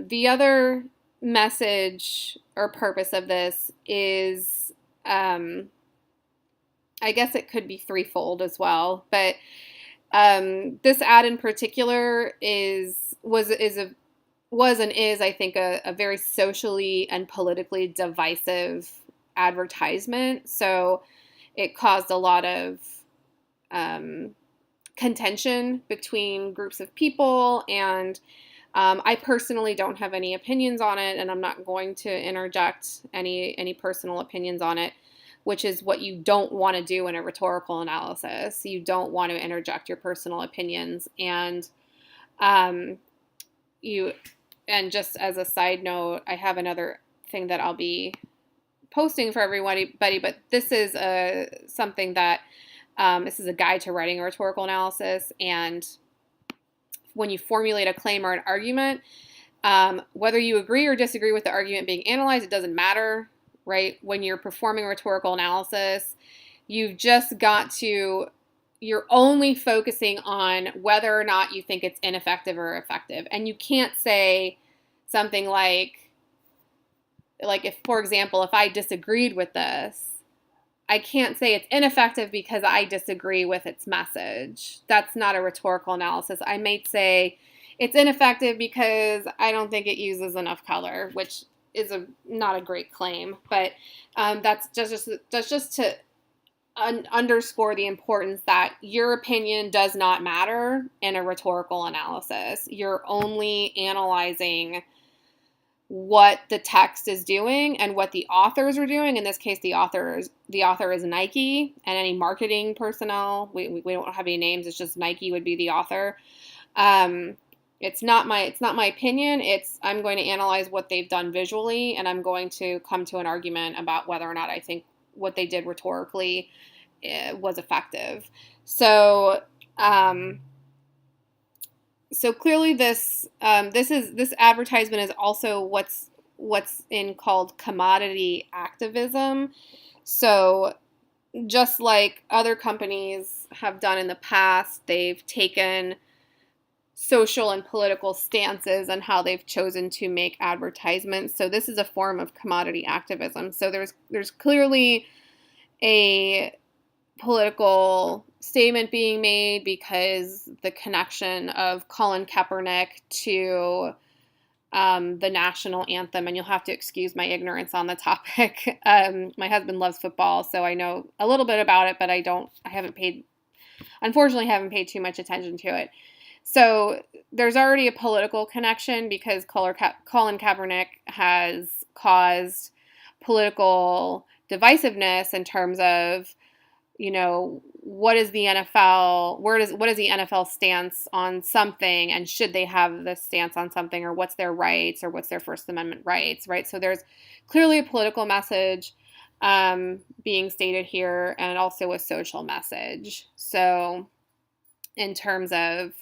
The other message or purpose of this is, I guess it could be threefold as well, but this ad in particular was and is, I think, a very socially and politically divisive advertisement. So it caused a lot of contention between groups of people, and I personally don't have any opinions on it, and I'm not going to interject any personal opinions on it, which is what you don't want to do in a rhetorical analysis. You don't want to interject your personal opinions. And just as a side note, I have another thing that I'll be posting for everybody, but this is something that this is a guide to writing a rhetorical analysis. And when you formulate a claim or an argument, whether you agree or disagree with the argument being analyzed, it doesn't matter, right? When you're performing a rhetorical analysis, you've just got to, you're only focusing on whether or not you think it's ineffective or effective. And you can't say something like if, for example, if I disagreed with this, I can't say it's ineffective because I disagree with its message. That's not a rhetorical analysis. I might say it's ineffective because I don't think it uses enough color, which is not a great claim. But that's just to underscore the importance that your opinion does not matter in a rhetorical analysis. You're only analyzing what the text is doing and what the authors are doing. In this case, the author is Nike, and any marketing personnel. We don't have any names. It's just Nike would be the author. It's not my opinion. I'm going to analyze what they've done visually, and I'm going to come to an argument about whether or not I think what they did rhetorically was effective. So clearly this advertisement is also what's called commodity activism. So just like other companies have done in the past, they've taken social and political stances and how they've chosen to make advertisements. So this is a form of commodity activism. So there's clearly a political statement being made because the connection of Colin Kaepernick to the national anthem, and you'll have to excuse my ignorance on the topic. My husband loves football, so I know a little bit about it, but unfortunately haven't paid too much attention to it. So there's already a political connection because Colin Kaepernick has caused political divisiveness in terms of, what is the NFL, what is the NFL stance on something, and should they have this stance on something, or what's their rights, or what's their First Amendment rights, right? So there's clearly a political message being stated here, and also a social message. So in terms of,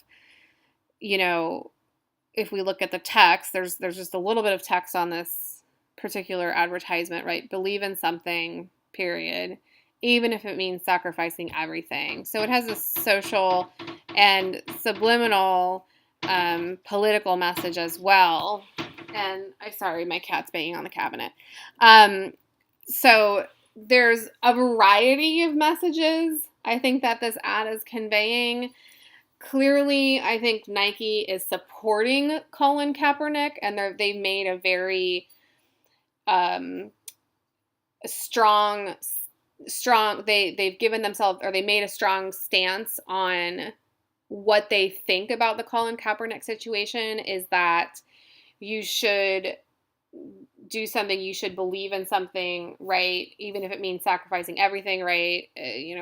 if we look at the text, there's just a little bit of text on this particular advertisement, right? Believe in something, period. Even if it means sacrificing everything. So it has a social and subliminal political message as well. And sorry, my cat's banging on the cabinet. So there's a variety of messages I think that this ad is conveying. Clearly, I think Nike is supporting Colin Kaepernick, and they've made a very strong, they've given themselves, or they made a strong stance on what they think about the Colin Kaepernick situation, is that you should do something, you should believe in something, right? Even if it means sacrificing everything, right?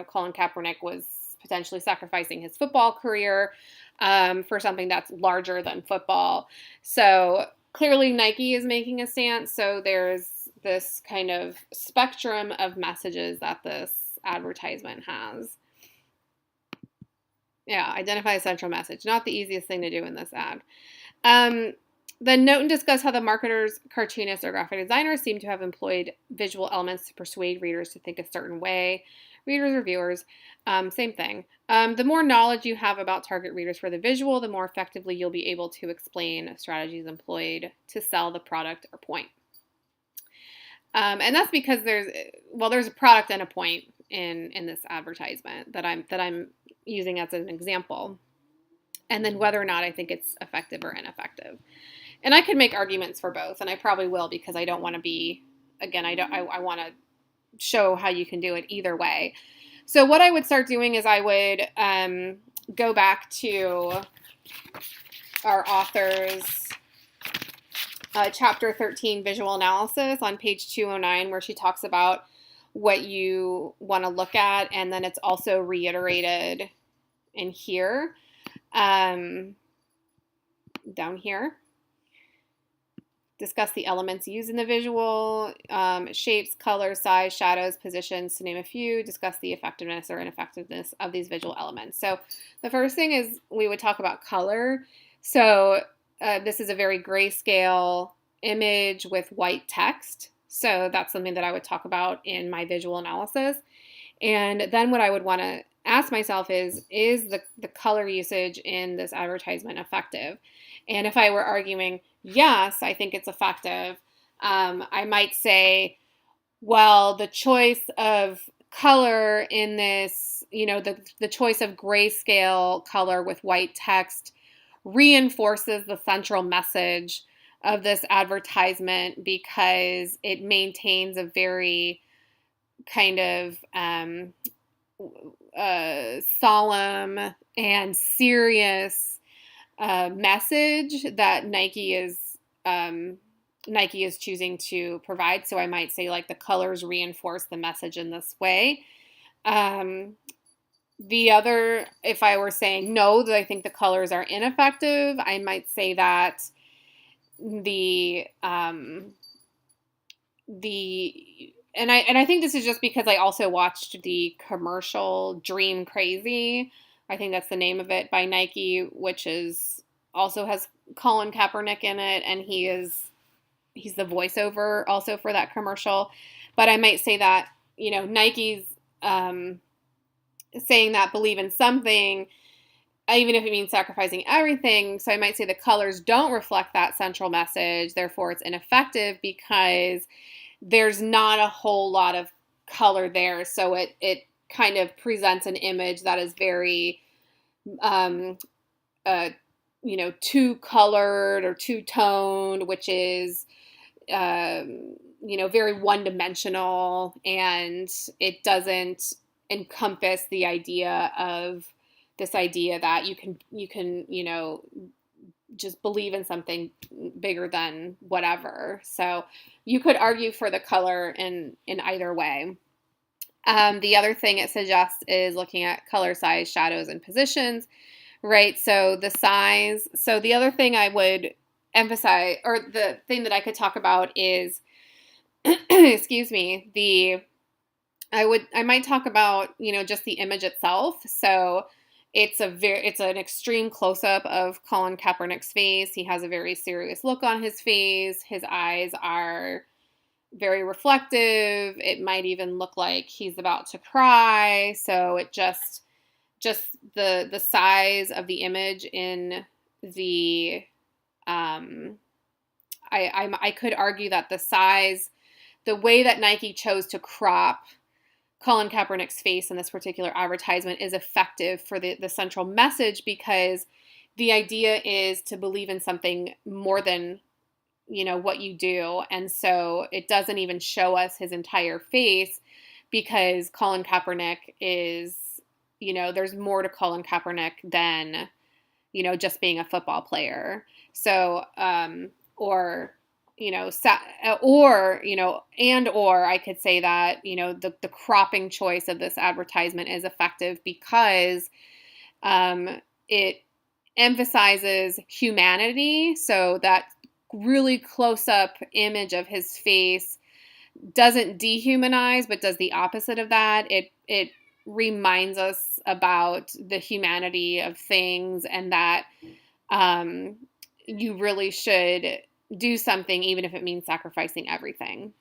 Colin Kaepernick was potentially sacrificing his football career for something that's larger than football. So clearly Nike is making a stance. So there's this kind of spectrum of messages that this advertisement has. Yeah, identify a central message. Not the easiest thing to do in this ad. Then note and discuss how the marketers, cartoonists, or graphic designers seem to have employed visual elements to persuade readers to think a certain way. Readers or viewers, same thing. The more knowledge you have about target readers for the visual, the more effectively you'll be able to explain strategies employed to sell the product or point. And that's because there's a product and a point in this advertisement that I'm using as an example, and then whether or not I think it's effective or ineffective. And I could make arguments for both, and I probably will, because I don't want to be, again, I want to show how you can do it either way. So what I would start doing is I would go back to our author's chapter 13, visual analysis, on page 209, where she talks about what you want to look at, and then it's also reiterated in here, down here. Discuss the elements used in the visual, shapes, colors, size, shadows, positions, to name a few. Discuss the effectiveness or ineffectiveness of these visual elements. So the first thing is we would talk about color. So this is a very grayscale image with white text. So that's something that I would talk about in my visual analysis. And then what I would want to ask myself is the color usage in this advertisement effective? And if I were arguing, yes, I think it's effective, I might say, well, the choice of color in this, the choice of grayscale color with white text reinforces the central message of this advertisement, because it maintains a very kind of solemn and serious message that Nike is choosing to provide. So I might say, like, the colors reinforce the message in this way. The other, if I were saying no, that I think the colors are ineffective, I might say that and I think this is just because I also watched the commercial Dream Crazy. I think that's the name of it, by Nike, which also has Colin Kaepernick in it, and he's the voiceover also for that commercial. But I might say that, Nike's saying that believe in something, even if it means sacrificing everything. So I might say the colors don't reflect that central message, therefore it's ineffective, because there's not a whole lot of color there. So it kind of presents an image that is very, two colored or two toned, which is, very one dimensional, and it doesn't encompass the idea that you can, just believe in something bigger than whatever. So you could argue for the color in either way. The other thing it suggests is looking at color, size, shadows, and positions, right? So the size. So the other thing I would emphasize, or the thing that I could talk about is, excuse me, I might talk about, just the image itself. So it's an extreme close-up of Colin Kaepernick's face. He has a very serious look on his face. His eyes are very reflective. It might even look like he's about to cry. So it just the size of the image in the I could argue that the way that Nike chose to crop Colin Kaepernick's face in this particular advertisement is effective for the central message, because the idea is to believe in something more than, what you do. And so it doesn't even show us his entire face, because Colin Kaepernick is, there's more to Colin Kaepernick than, just being a football player. So, or I could say that, the cropping choice of this advertisement is effective because it emphasizes humanity. So that really close-up image of his face doesn't dehumanize, but does the opposite of that. It reminds us about the humanity of things, and that you really should do something even if it means sacrificing everything.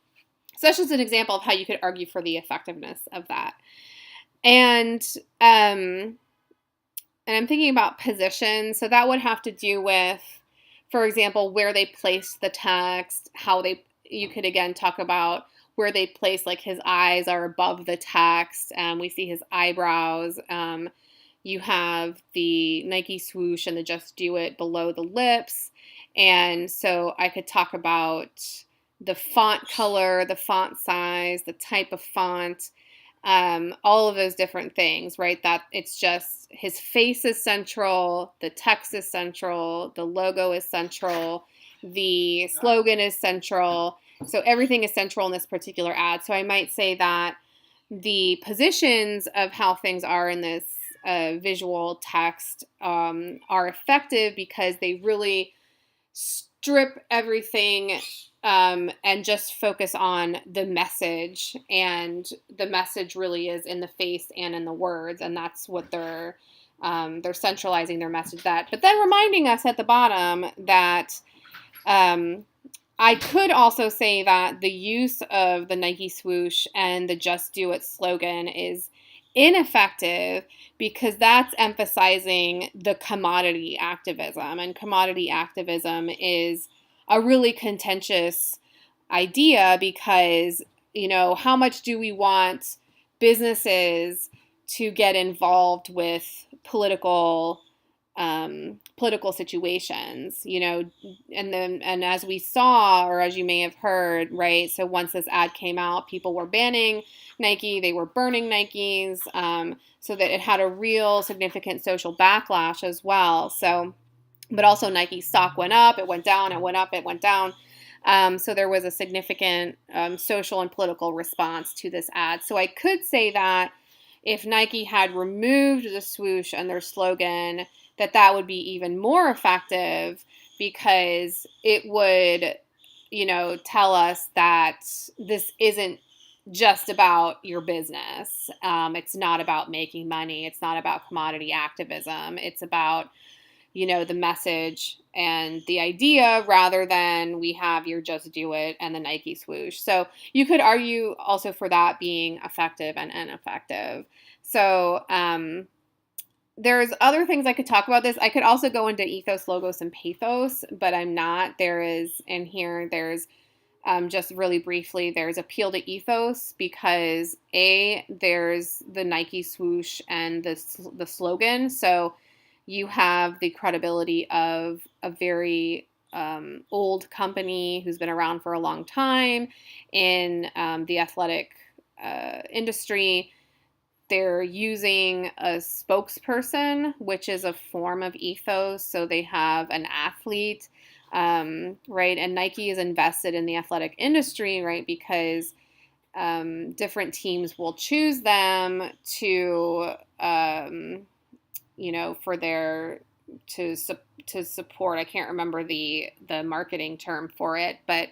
So that's just an example of how you could argue for the effectiveness of that. And I'm thinking about position. So that would have to do with, for example, where they place the text, you could again talk about where they place, like his eyes are above the text. We see his eyebrows. You have the Nike swoosh and the Just Do It below the lips. And so I could talk about the font color, the font size, the type of font, all of those different things, right? That it's just his face is central, the text is central, the logo is central, the slogan is central. So everything is central in this particular ad. So I might say that the positions of how things are in this visual text are effective because they really strip everything and just focus on the message. And the message really is in the face and in the words, and that's what they're centralizing their message that. But then reminding us at the bottom that I could also say that the use of the Nike swoosh and the Just Do It slogan is ineffective because that's emphasizing the commodity activism. And commodity activism is a really contentious idea because, how much do we want businesses to get involved with political situations, and as we saw, or as you may have heard, right? So once this ad came out, people were banning Nike, they were burning Nikes, so that it had a real significant social backlash as well. So, but also Nike stock went up, it went down, it went up, it went down. So there was a significant social and political response to this ad. So I could say that if Nike had removed the swoosh and their slogan, that would be even more effective because it would, tell us that this isn't just about your business. It's not about making money. It's not about commodity activism. It's about, the message and the idea rather than we have your Just Do It and the Nike swoosh. So you could argue also for that being effective and ineffective. So, there's other things I could talk about this. I could also go into ethos, logos, and pathos, but I'm not. There's just really briefly, there's appeal to ethos because there's the Nike swoosh and the slogan. So you have the credibility of a very old company who's been around for a long time in the athletic industry. They're using a spokesperson, which is a form of ethos. So they have an athlete, right? And Nike is invested in the athletic industry, right? Because different teams will choose them to, to support. I can't remember the marketing term for it, but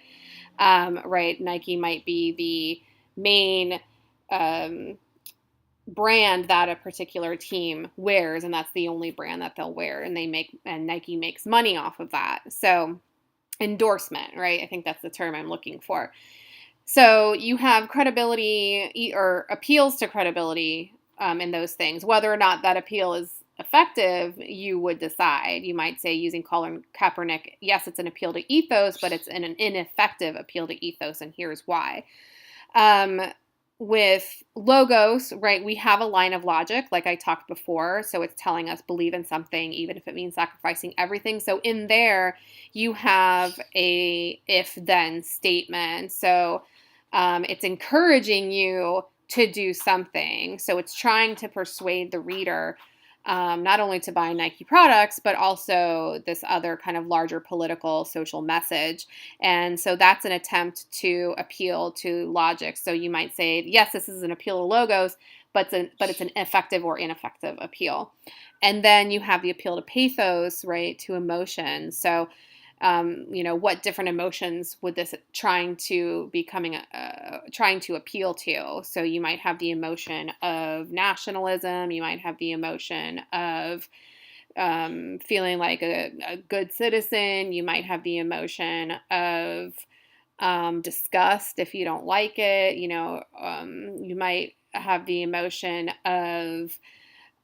right, Nike might be the main brand that a particular team wears, and that's the only brand that they'll wear, and Nike makes money off of that. So endorsement, right? I think that's the term I'm looking for. So you have credibility or appeals to credibility in those things. Whether or not that appeal is effective, you would decide. You might say, using Colin Kaepernick, yes, it's an appeal to ethos, but it's an ineffective appeal to ethos, and here's why. With logos, right, we have a line of logic, like I talked before. So it's telling us believe in something, even if it means sacrificing everything. So in there, you have a if-then statement. So it's encouraging you to do something. So it's trying to persuade the reader not only to buy Nike products, but also this other kind of larger political social message. And so that's an attempt to appeal to logic. So you might say, yes, this is an appeal to logos, but it's an effective or ineffective appeal. And then you have the appeal to pathos, right, to emotion. So what different emotions would this trying to appeal to? So you might have the emotion of nationalism, you might have the emotion of feeling like a good citizen, you might have the emotion of disgust if you don't like it, you might have the emotion of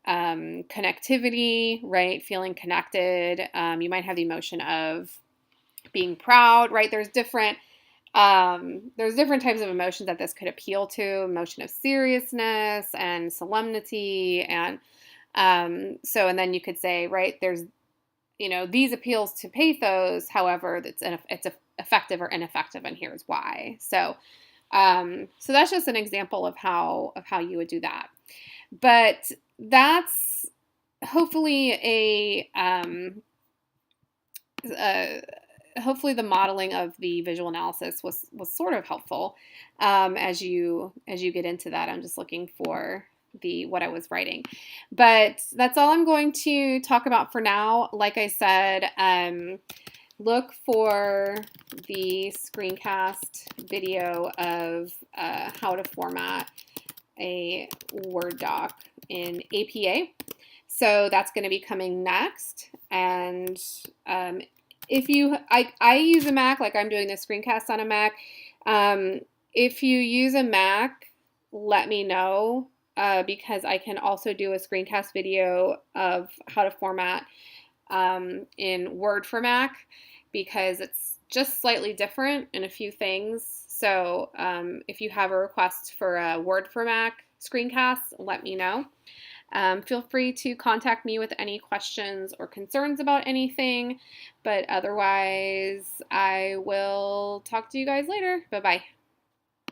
connectivity, right? Feeling connected. You might have the emotion of being proud, right? There's different types of emotions that this could appeal to. Emotion of seriousness and solemnity, and and then you could say, right, there's these appeals to pathos. However, it's effective or ineffective, and here's why. So that's just an example of how you would do that. But that's hopefully hopefully the modeling of the visual analysis was sort of helpful as you get into that. I'm just looking for what I was writing, but that's all I'm going to talk about for now. Like I said, look for the screencast video of how to format a Word doc in APA. So that's going to be coming next. And I use a Mac, like I'm doing this screencast on a Mac. If you use a Mac, let me know because I can also do a screencast video of how to format in Word for Mac, because it's just slightly different in a few things. So if you have a request for a Word for Mac screencast, let me know. Feel free to contact me with any questions or concerns about anything, but otherwise I will talk to you guys later. Bye-bye.